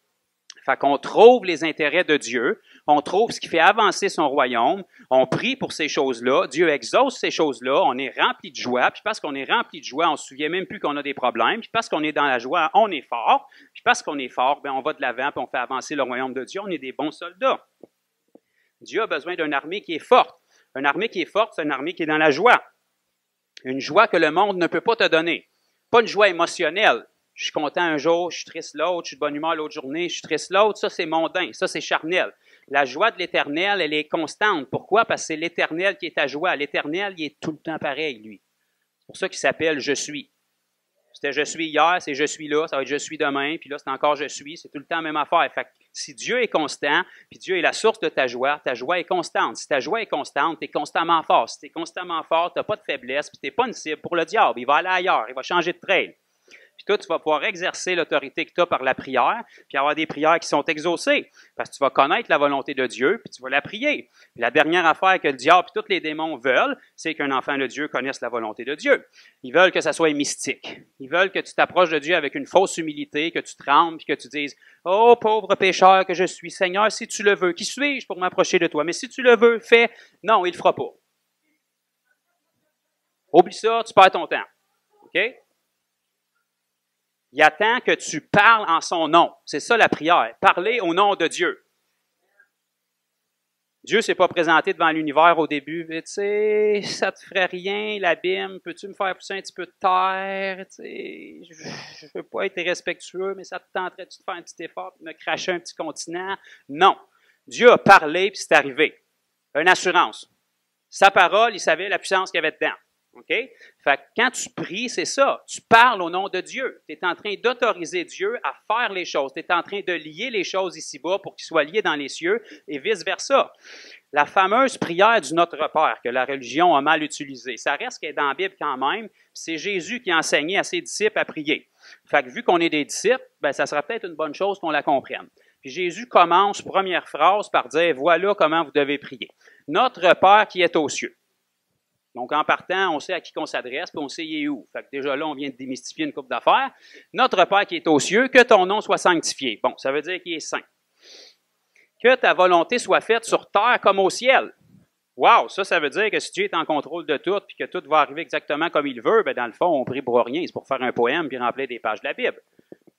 Fait qu'on trouve les intérêts de Dieu, on trouve ce qui fait avancer son royaume, on prie pour ces choses-là, Dieu exauce ces choses-là, on est rempli de joie, puis parce qu'on est rempli de joie, on ne se souvient même plus qu'on a des problèmes, puis parce qu'on est dans la joie, on est fort, puis parce qu'on est fort, bien, on va de l'avant, puis on fait avancer le royaume de Dieu, on est des bons soldats. Dieu a besoin d'une armée qui est forte. Une armée qui est forte, c'est une armée qui est dans la joie. Une joie que le monde ne peut pas te donner. Pas une joie émotionnelle. Je suis content un jour, je suis triste l'autre, je suis de bonne humeur l'autre journée, je suis triste l'autre. Ça, c'est mondain, ça, c'est charnel. La joie de l'Éternel, elle est constante. Pourquoi? Parce que c'est l'Éternel qui est ta joie. L'Éternel, il est tout le temps pareil, lui. C'est pour ça qu'il s'appelle « Je suis ». C'était « Je suis hier », c'est « Je suis là », ça va être « Je suis demain », puis là, c'est encore « Je suis », c'est tout le temps la même affaire. Fait que si Dieu est constant, puis Dieu est la source de ta joie est constante. Si ta joie est constante, tu es constamment fort. Si tu es constamment fort, tu n'as pas de faiblesse, puis tu n'es pas une cible pour le diable. Il va aller ailleurs, il va changer de trail. Puis toi, tu vas pouvoir exercer l'autorité que tu as par la prière, puis avoir des prières qui sont exaucées, parce que tu vas connaître la volonté de Dieu, puis tu vas la prier. Puis la dernière affaire que le diable et tous les démons veulent, c'est qu'un enfant de Dieu connaisse la volonté de Dieu. Ils veulent que ça soit mystique. Ils veulent que tu t'approches de Dieu avec une fausse humilité, que tu trembles, puis que tu dises « Oh, pauvre pécheur que je suis, Seigneur, si tu le veux, qui suis-je pour m'approcher de toi? Mais si tu le veux, fais. » Non, il ne le fera pas. Oublie ça, tu perds ton temps. OK? Il attend que tu parles en son nom. C'est ça la prière. Parler au nom de Dieu. Dieu ne s'est pas présenté devant l'univers au début. Tu sais, ça te ferait rien, l'abîme. Peux-tu me faire pousser un petit peu de terre? Tu sais, je ne veux pas être irrespectueux, mais ça te tenterait-tu de faire un petit effort, de me cracher un petit continent? Non. Dieu a parlé, puis c'est arrivé. Une assurance. Sa parole, il savait la puissance qu'il y avait dedans. OK? Fait que quand tu pries, c'est ça. Tu parles au nom de Dieu. Tu es en train d'autoriser Dieu à faire les choses. Tu es en train de lier les choses ici-bas pour qu'ils soient liés dans les cieux et vice-versa. La fameuse prière du Notre Père que la religion a mal utilisée, ça reste qu'elle est dans la Bible quand même. C'est Jésus qui a enseigné à ses disciples à prier. Fait que vu qu'on est des disciples, ben, ça serait peut-être une bonne chose qu'on la comprenne. Puis Jésus commence, première phrase, par dire « Voilà comment vous devez prier. Notre Père qui est aux cieux. » Donc, en partant, on sait à qui on s'adresse, puis on sait il est où. Fait que déjà là, on vient de démystifier une couple d'affaires. Notre Père qui est aux cieux, que ton nom soit sanctifié. Bon, ça veut dire qu'il est saint. Que ta volonté soit faite sur terre comme au ciel. Wow, ça veut dire que si Dieu est en contrôle de tout, puis que tout va arriver exactement comme il veut, bien dans le fond, on prie pour rien. C'est pour faire un poème puis remplir des pages de la Bible.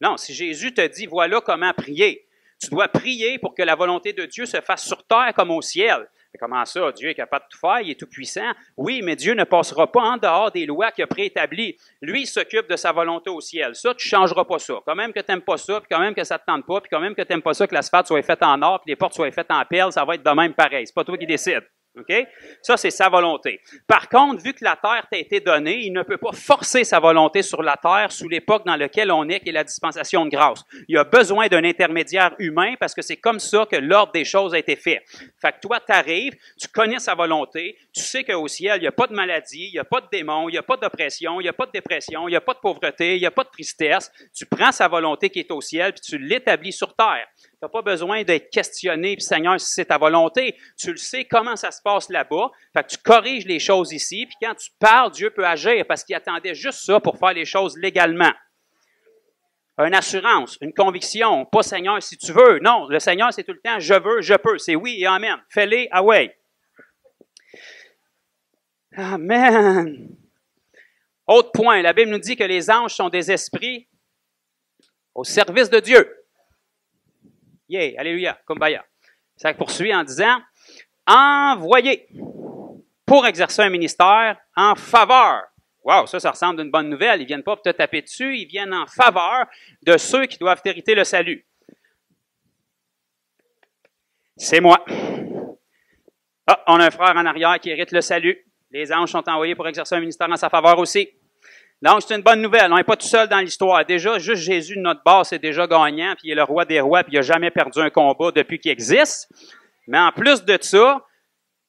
Non, si Jésus te dit, voilà comment prier, tu dois prier pour que la volonté de Dieu se fasse sur terre comme au ciel. Mais comment ça? Dieu est capable de tout faire, il est tout puissant. Oui, mais Dieu ne passera pas en dehors des lois qu'il a préétablies. Lui, il s'occupe de sa volonté au ciel. Ça, tu ne changeras pas ça. Quand même que tu n'aimes pas ça, puis quand même que ça ne te tente pas, puis quand même que tu n'aimes pas ça, que l'asphalte soit faite en or, puis les portes soient faites en perles, ça va être de même pareil. C'est pas toi qui décides. OK? Ça, c'est sa volonté. Par contre, vu que la terre t'a été donnée, il ne peut pas forcer sa volonté sur la terre sous l'époque dans laquelle on est, qui est la dispensation de grâce. Il a besoin d'un intermédiaire humain parce que c'est comme ça que l'ordre des choses a été fait. Fait que toi, tu arrives, tu connais sa volonté, tu sais qu'au ciel, il n'y a pas de maladie, il n'y a pas de démon, il n'y a pas d'oppression, il n'y a pas de dépression, il n'y a pas de pauvreté, il n'y a pas de tristesse. Tu prends sa volonté qui est au ciel puis tu l'établis sur terre. Tu n'as pas besoin d'être questionné, puis Seigneur, si c'est ta volonté, tu le sais comment ça se passe là-bas. Fait que tu corriges les choses ici, puis quand tu parles, Dieu peut agir parce qu'il attendait juste ça pour faire les choses légalement. Une assurance, une conviction, pas Seigneur si tu veux. Non, le Seigneur, c'est tout le temps je veux, je peux. C'est oui et amen. Fais-les, away. Amen. Autre point, la Bible nous dit que les anges sont des esprits au service de Dieu. Yeah, alléluia, kumbaya. Ça poursuit en disant, envoyés pour exercer un ministère en faveur. Wow, ça ressemble à une bonne nouvelle. Ils ne viennent pas pour te taper dessus, ils viennent en faveur de ceux qui doivent hériter le salut. C'est moi. Ah, on a un frère en arrière qui hérite le salut. Les anges sont envoyés pour exercer un ministère en sa faveur aussi. Donc, c'est une bonne nouvelle. On n'est pas tout seul dans l'histoire. Déjà, juste Jésus de notre base, c'est déjà gagnant, puis il est le roi des rois, puis il n'a jamais perdu un combat depuis qu'il existe. Mais en plus de ça,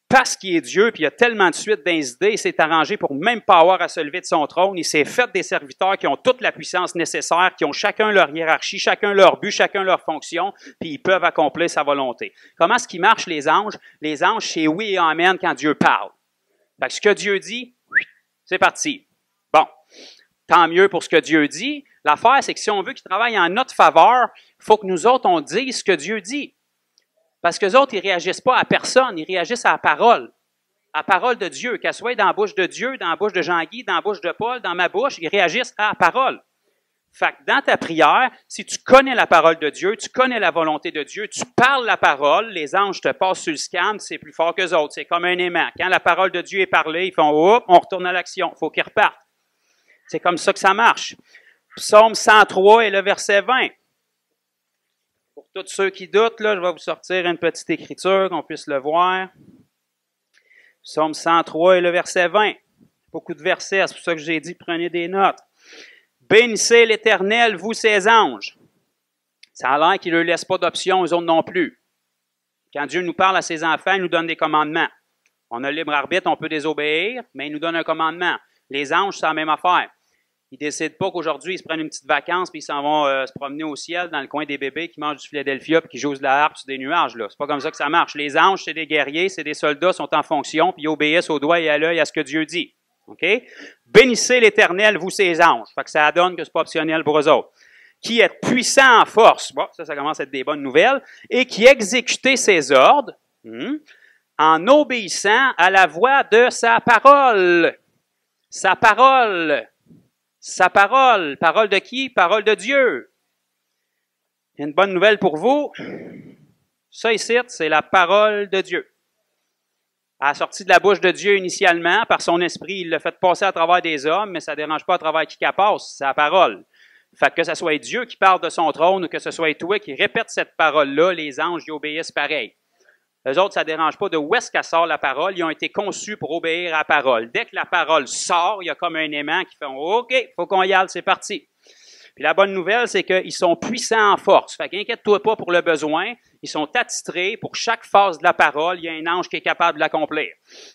parce qu'il est Dieu, puis il a tellement de suite dans les idées, il s'est arrangé pour même pas avoir à se lever de son trône. Il s'est fait des serviteurs qui ont toute la puissance nécessaire, qui ont chacun leur hiérarchie, chacun leur but, chacun leur fonction, puis ils peuvent accomplir sa volonté. Comment est-ce qu'ils marchent, les anges? Les anges, c'est oui et amen quand Dieu parle. Fait que ce que Dieu dit, c'est parti. Bon, tant mieux pour ce que Dieu dit. L'affaire, c'est que si on veut qu'il travaille en notre faveur, il faut que nous autres, on dise ce que Dieu dit. Parce que les autres, ils ne réagissent pas à personne, ils réagissent à la parole. À la parole de Dieu, qu'elle soit dans la bouche de Dieu, dans la bouche de Jean-Guy, dans la bouche de Paul, dans ma bouche, ils réagissent à la parole. Fait que dans ta prière, si tu connais la parole de Dieu, tu connais la volonté de Dieu, tu parles la parole, les anges te passent sur le scan, c'est plus fort qu'eux autres, c'est comme un aimant. Quand la parole de Dieu est parlée, ils font « Oups, on retourne à l'action, il faut qu'ils repartent ». C'est comme ça que ça marche. Psaume 103 et le verset 20. Pour tous ceux qui doutent, là, je vais vous sortir une petite écriture qu'on puisse le voir. Psaume 103 et le verset 20. Beaucoup de versets, c'est pour ça que j'ai dit prenez des notes. Bénissez l'Éternel, vous ses anges. Ça a l'air qu'il ne leur laisse pas d'option aux autres non plus. Quand Dieu nous parle à ses enfants, il nous donne des commandements. On a le libre arbitre, on peut désobéir, mais il nous donne un commandement. Les anges, c'est la même affaire. Ils ne décident pas qu'aujourd'hui, ils se prennent une petite vacance puis ils s'en vont se promener au ciel dans le coin des bébés qui mangent du Philadelphia puis qui jouent de la harpe sur des nuages. C'est pas comme ça que ça marche. Les anges, c'est des guerriers, c'est des soldats, sont en fonction puis ils obéissent au doigt et à l'œil à ce que Dieu dit. OK? Bénissez l'Éternel, vous ses anges. Fait que ça donne que c'est pas optionnel pour eux autres. Qui est puissant en force. Bon, ça commence à être des bonnes nouvelles. Et qui exécutez ses ordres en obéissant à la voix de sa parole. Sa parole. Sa parole. Parole de qui? Parole de Dieu. Il y a une bonne nouvelle pour vous. Ça ici, c'est la parole de Dieu. Elle a sorti de la bouche de Dieu initialement, par son esprit, il l'a fait passer à travers des hommes, mais ça ne dérange pas à travers qui qu'elle passe, c'est la parole. Fait que ce soit Dieu qui parle de son trône ou que ce soit toi qui répète cette parole-là, les anges y obéissent pareil. Eux autres, ça ne dérange pas de où est-ce qu'elle sort la parole. Ils ont été conçus pour obéir à la parole. Dès que la parole sort, il y a comme un aimant qui fait « OK, il faut qu'on y aille, c'est parti ». Puis la bonne nouvelle, c'est qu'ils sont puissants en force. Fait qu'inquiète-toi pas pour le besoin. Ils sont attitrés pour chaque phase de la parole. Il y a un ange qui est capable de l'accomplir.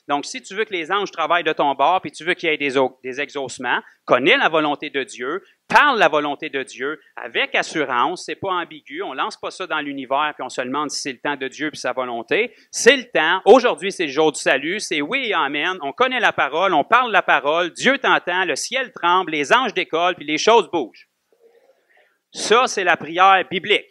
Donc, si tu veux que les anges travaillent de ton bord, puis tu veux qu'il y ait des exaucements, connais la volonté de Dieu, parle la volonté de Dieu avec assurance. C'est pas ambigu. On lance pas ça dans l'univers puis on se demande si c'est le temps de Dieu puis sa volonté. C'est le temps. Aujourd'hui, c'est le jour du salut. C'est oui et amen. On connaît la parole. On parle la parole. Dieu t'entend. Le ciel tremble. Les anges décollent puis les choses bougent. Ça, c'est la prière biblique.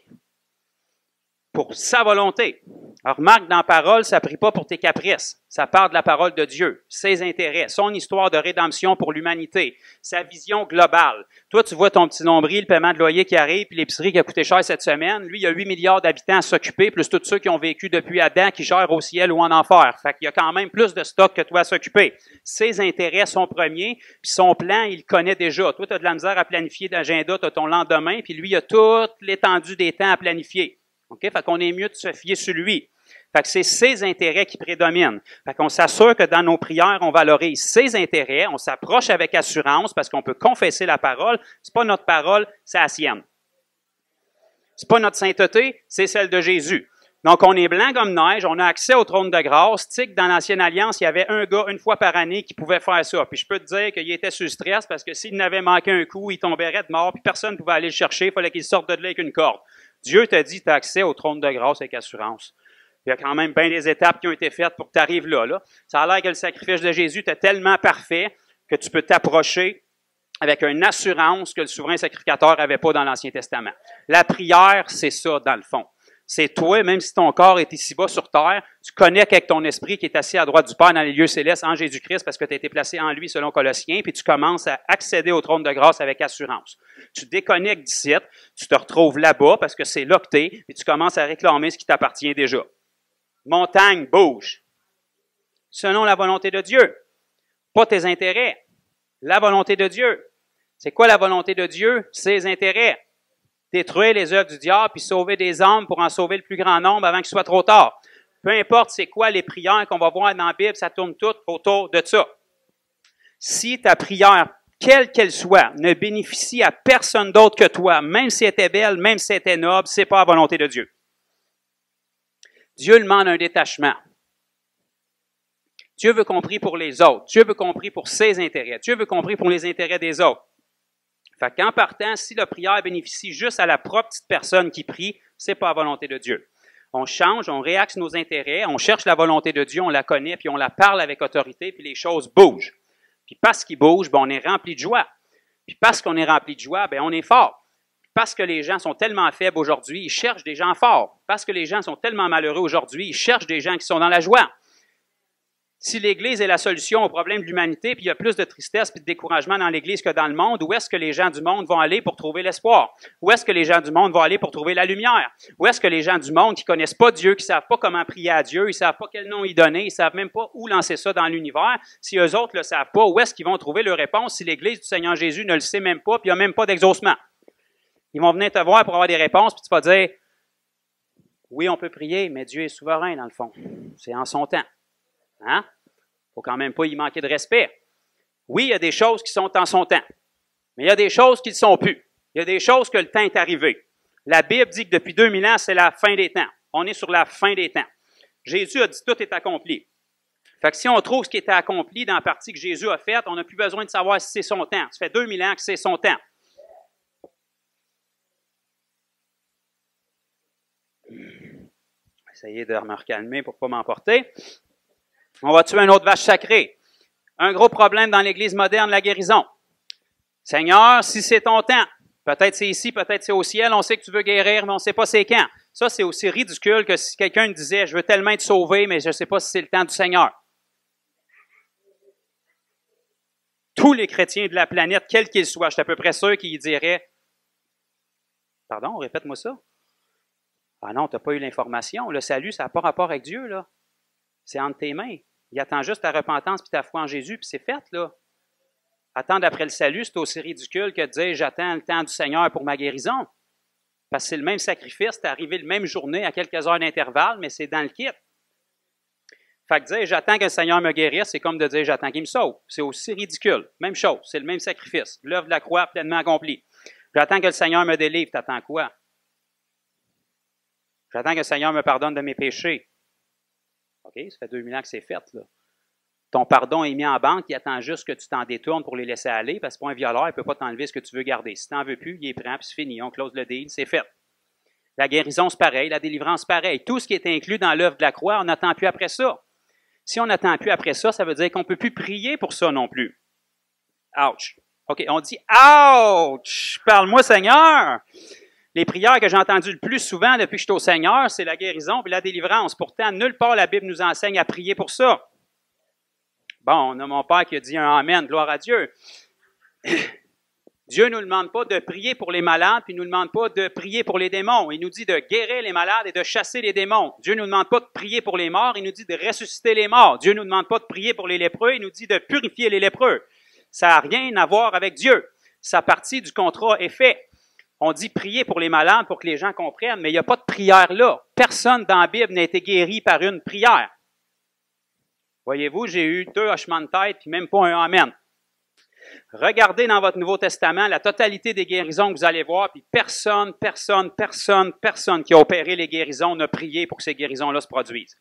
Pour sa volonté. Alors, remarque, dans la parole, ça ne prie pas pour tes caprices. Ça part de la parole de Dieu, ses intérêts, son histoire de rédemption pour l'humanité, sa vision globale. Toi, tu vois ton petit nombril, le paiement de loyer qui arrive, puis l'épicerie qui a coûté cher cette semaine. Lui, il y a 8 milliards d'habitants à s'occuper, plus tous ceux qui ont vécu depuis Adam, qui gèrent au ciel ou en enfer. Fait qu'il y a quand même plus de stock que toi à s'occuper. Ses intérêts sont premiers, puis son plan, il le connaît déjà. Toi, tu as de la misère à planifier d'agenda, tu as ton lendemain, puis lui, il a toute l'étendue des temps à planifier. OK? Fait qu'on est mieux de se fier sur lui. Fait que c'est ses intérêts qui prédominent. Fait qu'on s'assure que dans nos prières, on valorise ses intérêts, on s'approche avec assurance parce qu'on peut confesser la parole. C'est pas notre parole, c'est la sienne. C'est pas notre sainteté, c'est celle de Jésus. Donc, on est blanc comme neige, on a accès au trône de grâce. Tu sais que dans l'Ancienne Alliance, il y avait un gars, une fois par année, qui pouvait faire ça. Puis je peux te dire qu'il était sous stress parce que s'il n'avait manqué un coup, il tomberait de mort, puis personne ne pouvait aller le chercher, il fallait qu'il sorte de là avec une corde. Dieu t'a dit, tu as accès au trône de grâce avec assurance. Il y a quand même bien des étapes qui ont été faites pour que tu arrives là. Ça a l'air que le sacrifice de Jésus est tellement parfait que tu peux t'approcher avec une assurance que le souverain sacrificateur n'avait pas dans l'Ancien Testament. La prière, c'est ça, dans le fond. C'est toi, même si ton corps est ici-bas sur terre, tu connectes avec ton esprit qui est assis à droite du Père dans les lieux célestes en Jésus-Christ parce que tu as été placé en lui selon Colossiens, puis tu commences à accéder au trône de grâce avec assurance. Tu déconnectes d'ici, tu te retrouves là-bas parce que c'est là que tu es, puis tu commences à réclamer ce qui t'appartient déjà. Montagne, bouge. Selon la volonté de Dieu. Pas tes intérêts. La volonté de Dieu. C'est quoi la volonté de Dieu? Ses intérêts. Détruire les œuvres du diable puis sauver des âmes pour en sauver le plus grand nombre avant qu'il soit trop tard. Peu importe c'est quoi les prières qu'on va voir dans la Bible, ça tourne tout autour de ça. Si ta prière, quelle qu'elle soit, ne bénéficie à personne d'autre que toi, même si elle était belle, même si elle était noble, c'est pas la volonté de Dieu. Dieu demande un détachement. Dieu veut compris pour les autres. Dieu veut compris pour ses intérêts. Dieu veut compris pour les intérêts des autres. Fait qu'en partant, si la prière bénéficie juste à la propre petite personne qui prie, c'est pas la volonté de Dieu. On change, on réaxe nos intérêts, on cherche la volonté de Dieu, on la connaît, puis on la parle avec autorité, puis les choses bougent. Puis parce qu'ils bougent, ben on est rempli de joie. Puis parce qu'on est rempli de joie, ben on est fort. Parce que les gens sont tellement faibles aujourd'hui, ils cherchent des gens forts. Parce que les gens sont tellement malheureux aujourd'hui, ils cherchent des gens qui sont dans la joie. Si l'Église est la solution au problème de l'humanité, puis il y a plus de tristesse et de découragement dans l'Église que dans le monde, où est-ce que les gens du monde vont aller pour trouver l'espoir? Où est-ce que les gens du monde vont aller pour trouver la lumière? Où est-ce que les gens du monde qui ne connaissent pas Dieu, qui ne savent pas comment prier à Dieu, ils ne savent pas quel nom y donner, ils ne savent même pas où lancer ça dans l'univers, si eux autres ne le savent pas, où est-ce qu'ils vont trouver leur réponse si l'Église du Seigneur Jésus ne le sait même pas, puis il n'y a même pas d'exaucement? Ils vont venir te voir pour avoir des réponses, puis tu vas dire, oui, on peut prier, mais Dieu est souverain dans le fond. C'est en son temps. Hein? Faut quand même pas y manquer de respect. Oui, il y a des choses qui sont en son temps, mais il y a des choses qui ne le sont plus. Il y a des choses que le temps est arrivé. La Bible dit que depuis 2000 ans, c'est la fin des temps. On est sur la fin des temps. Jésus a dit tout est accompli. Fait que si on trouve ce qui était accompli dans la partie que Jésus a faite, on n'a plus besoin de savoir si c'est son temps. Ça fait 2000 ans que c'est son temps. Essayez de me recalmer pour ne pas m'emporter. On va tuer un autre vache sacrée. Un gros problème dans l'Église moderne, la guérison. Seigneur, si c'est ton temps, peut-être c'est ici, peut-être c'est au ciel, on sait que tu veux guérir, mais on ne sait pas c'est quand. Ça, c'est aussi ridicule que si quelqu'un disait, je veux tellement être sauvé, mais je ne sais pas si c'est le temps du Seigneur. Tous les chrétiens de la planète, quels qu'ils soient, je suis à peu près sûr qu'ils diraient, pardon, répète-moi ça. Ah non, tu n'as pas eu l'information. Le salut, ça n'a pas rapport avec Dieu, là. C'est entre tes mains. Il attend juste ta repentance puis ta foi en Jésus, puis c'est fait, là. Attendre après le salut, c'est aussi ridicule que de dire « j'attends le temps du Seigneur pour ma guérison ». Parce que c'est le même sacrifice, c'est arrivé le même journée à quelques heures d'intervalle, mais c'est dans le kit. Fait que dire « j'attends que le Seigneur me guérisse », c'est comme de dire « j'attends qu'il me sauve ». C'est aussi ridicule. Même chose, c'est le même sacrifice. L'œuvre de la croix pleinement accomplie. J'attends que le Seigneur me délivre. T'attends quoi? J'attends que le Seigneur me pardonne de mes péchés. OK, ça fait 2000 ans que c'est fait, là. Ton pardon est mis en banque, il attend juste que tu t'en détournes pour les laisser aller, parce que pour un violeur, il ne peut pas t'enlever ce que tu veux garder. Si tu n'en veux plus, il est prêt, puis c'est fini. On close le deal, c'est fait. La guérison, c'est pareil. La délivrance, c'est pareil. Tout ce qui est inclus dans l'œuvre de la croix, on n'attend plus après ça. Si on n'attend plus après ça, ça veut dire qu'on ne peut plus prier pour ça non plus. Ouch. OK, on dit « Ouch! Parle-moi, Seigneur! » Les prières que j'ai entendues le plus souvent depuis que je suis au Seigneur, c'est la guérison et la délivrance. Pourtant, nulle part la Bible nous enseigne à prier pour ça. Bon, on a mon Père qui a dit un Amen, gloire à Dieu. Dieu ne nous demande pas de prier pour les malades, puis il ne nous demande pas de prier pour les démons. Il nous dit de guérir les malades et de chasser les démons. Dieu ne nous demande pas de prier pour les morts, il nous dit de ressusciter les morts. Dieu ne nous demande pas de prier pour les lépreux, il nous dit de purifier les lépreux. Ça n'a rien à voir avec Dieu. Sa partie du contrat est faite. On dit prier pour les malades pour que les gens comprennent, mais il n'y a pas de prière là. Personne dans la Bible n'a été guéri par une prière. Voyez-vous, j'ai eu 2 hochements de tête, puis même pas un Amen. Regardez dans votre Nouveau Testament la totalité des guérisons que vous allez voir, puis personne qui a opéré les guérisons n'a prié pour que ces guérisons-là se produisent.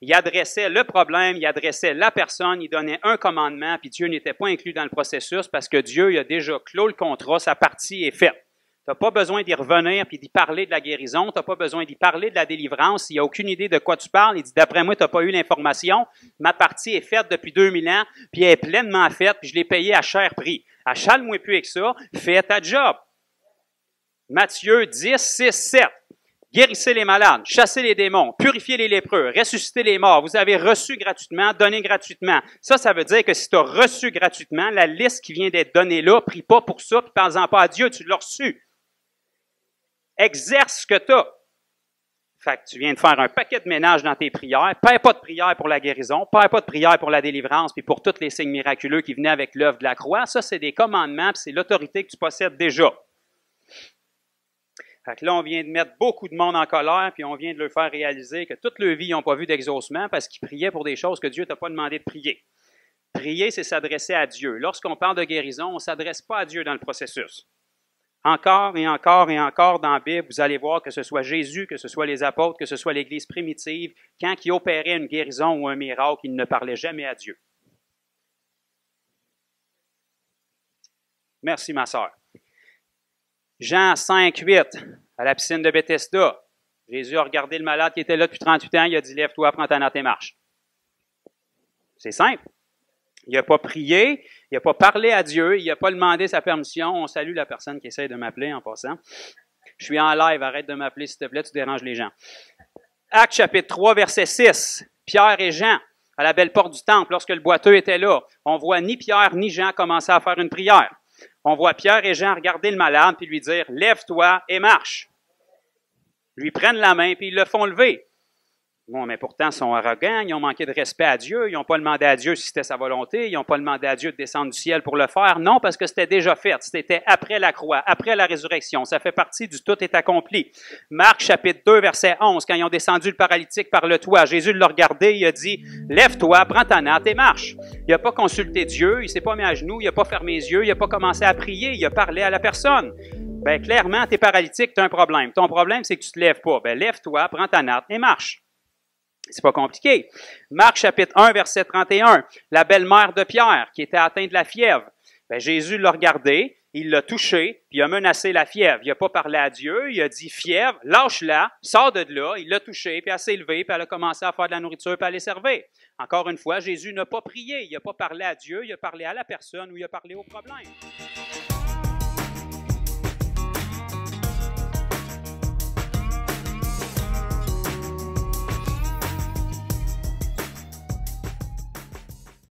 Il adressait le problème, il adressait la personne, il donnait un commandement, puis Dieu n'était pas inclus dans le processus parce que Dieu il a déjà clos le contrat, sa partie est faite. Tu n'as pas besoin d'y revenir puis d'y parler de la guérison. Tu n'as pas besoin d'y parler de la délivrance. Il n'y a aucune idée de quoi tu parles. Il dit, d'après moi, tu n'as pas eu l'information. Ma partie est faite depuis 2000 ans, puis elle est pleinement faite, puis je l'ai payée à cher prix. Achale-moi plus avec ça. Fais ta job. Matthieu 10, 6, 7. Guérissez les malades, chassez les démons, purifiez les lépreux, ressuscitez les morts. Vous avez reçu gratuitement, donné gratuitement. Ça veut dire que si tu as reçu gratuitement, la liste qui vient d'être donnée là, prie pas pour ça, puis parle-en pas à Dieu, tu l'as reçu. Exerce ce que tu as. Fait que tu viens de faire un paquet de ménage dans tes prières. Perds pas de prière pour la guérison, perds pas de prière pour la délivrance, puis pour tous les signes miraculeux qui venaient avec l'œuvre de la croix. Ça, c'est des commandements, puis c'est l'autorité que tu possèdes déjà. Fait que là, on vient de mettre beaucoup de monde en colère, puis on vient de leur faire réaliser que toute leur vie, ils n'ont pas vu d'exaucement parce qu'ils priaient pour des choses que Dieu t'a pas demandé de prier. Prier, c'est s'adresser à Dieu. Lorsqu'on parle de guérison, on ne s'adresse pas à Dieu dans le processus. Encore et encore et encore dans la Bible, vous allez voir que ce soit Jésus, que ce soit les apôtres, que ce soit l'Église primitive, quand ils opéraient une guérison ou un miracle, ils ne parlaient jamais à Dieu. Merci, ma sœur. Jean 5, 8, à la piscine de Bethesda. Jésus a regardé le malade qui était là depuis 38 ans, il a dit, lève-toi, prends ta natte et marche. C'est simple. Il n'a pas prié, il n'a pas parlé à Dieu, il n'a pas demandé sa permission. On salue la personne qui essaie de m'appeler en passant. Je suis en live, arrête de m'appeler s'il te plaît, tu déranges les gens. Actes chapitre 3, verset 6. Pierre et Jean, à la belle porte du temple, lorsque le boiteux était là, on voit ni Pierre ni Jean commencer à faire une prière. On voit Pierre et Jean regarder le malade puis lui dire « Lève-toi et marche ». Lui prennent la main puis ils le font lever. Bon, mais pourtant, ils sont arrogants, ils ont manqué de respect à Dieu, ils n'ont pas demandé à Dieu si c'était sa volonté, ils n'ont pas demandé à Dieu de descendre du ciel pour le faire. Non, parce que c'était déjà fait. C'était après la croix, après la résurrection. Ça fait partie du tout est accompli. Marc, chapitre 2, verset 11, quand ils ont descendu le paralytique par le toit, Jésus l'a regardé, il a dit « Lève-toi, prends ta natte et marche ». Il n'a pas consulté Dieu, il ne s'est pas mis à genoux, il n'a pas fermé les yeux, il n'a pas commencé à prier, il a parlé à la personne. Bien, clairement, tu es paralytique, tu as un problème. Ton problème, c'est que tu ne te lèves pas. Bien, lève-toi, prends ta natte et marche. C'est pas compliqué. Marc chapitre 1, verset 31, la belle-mère de Pierre qui était atteinte de la fièvre. Bien, Jésus l'a regardé, il l'a touché, puis il a menacé la fièvre. Il n'a pas parlé à Dieu, il a dit « Fièvre, lâche-la, sors de là », il l'a touché, puis elle s'est levée, puis elle a commencé à faire de la nourriture, puis à les servir. Encore une fois, Jésus n'a pas prié, il n'a pas parlé à Dieu, il a parlé à la personne ou il a parlé au problème.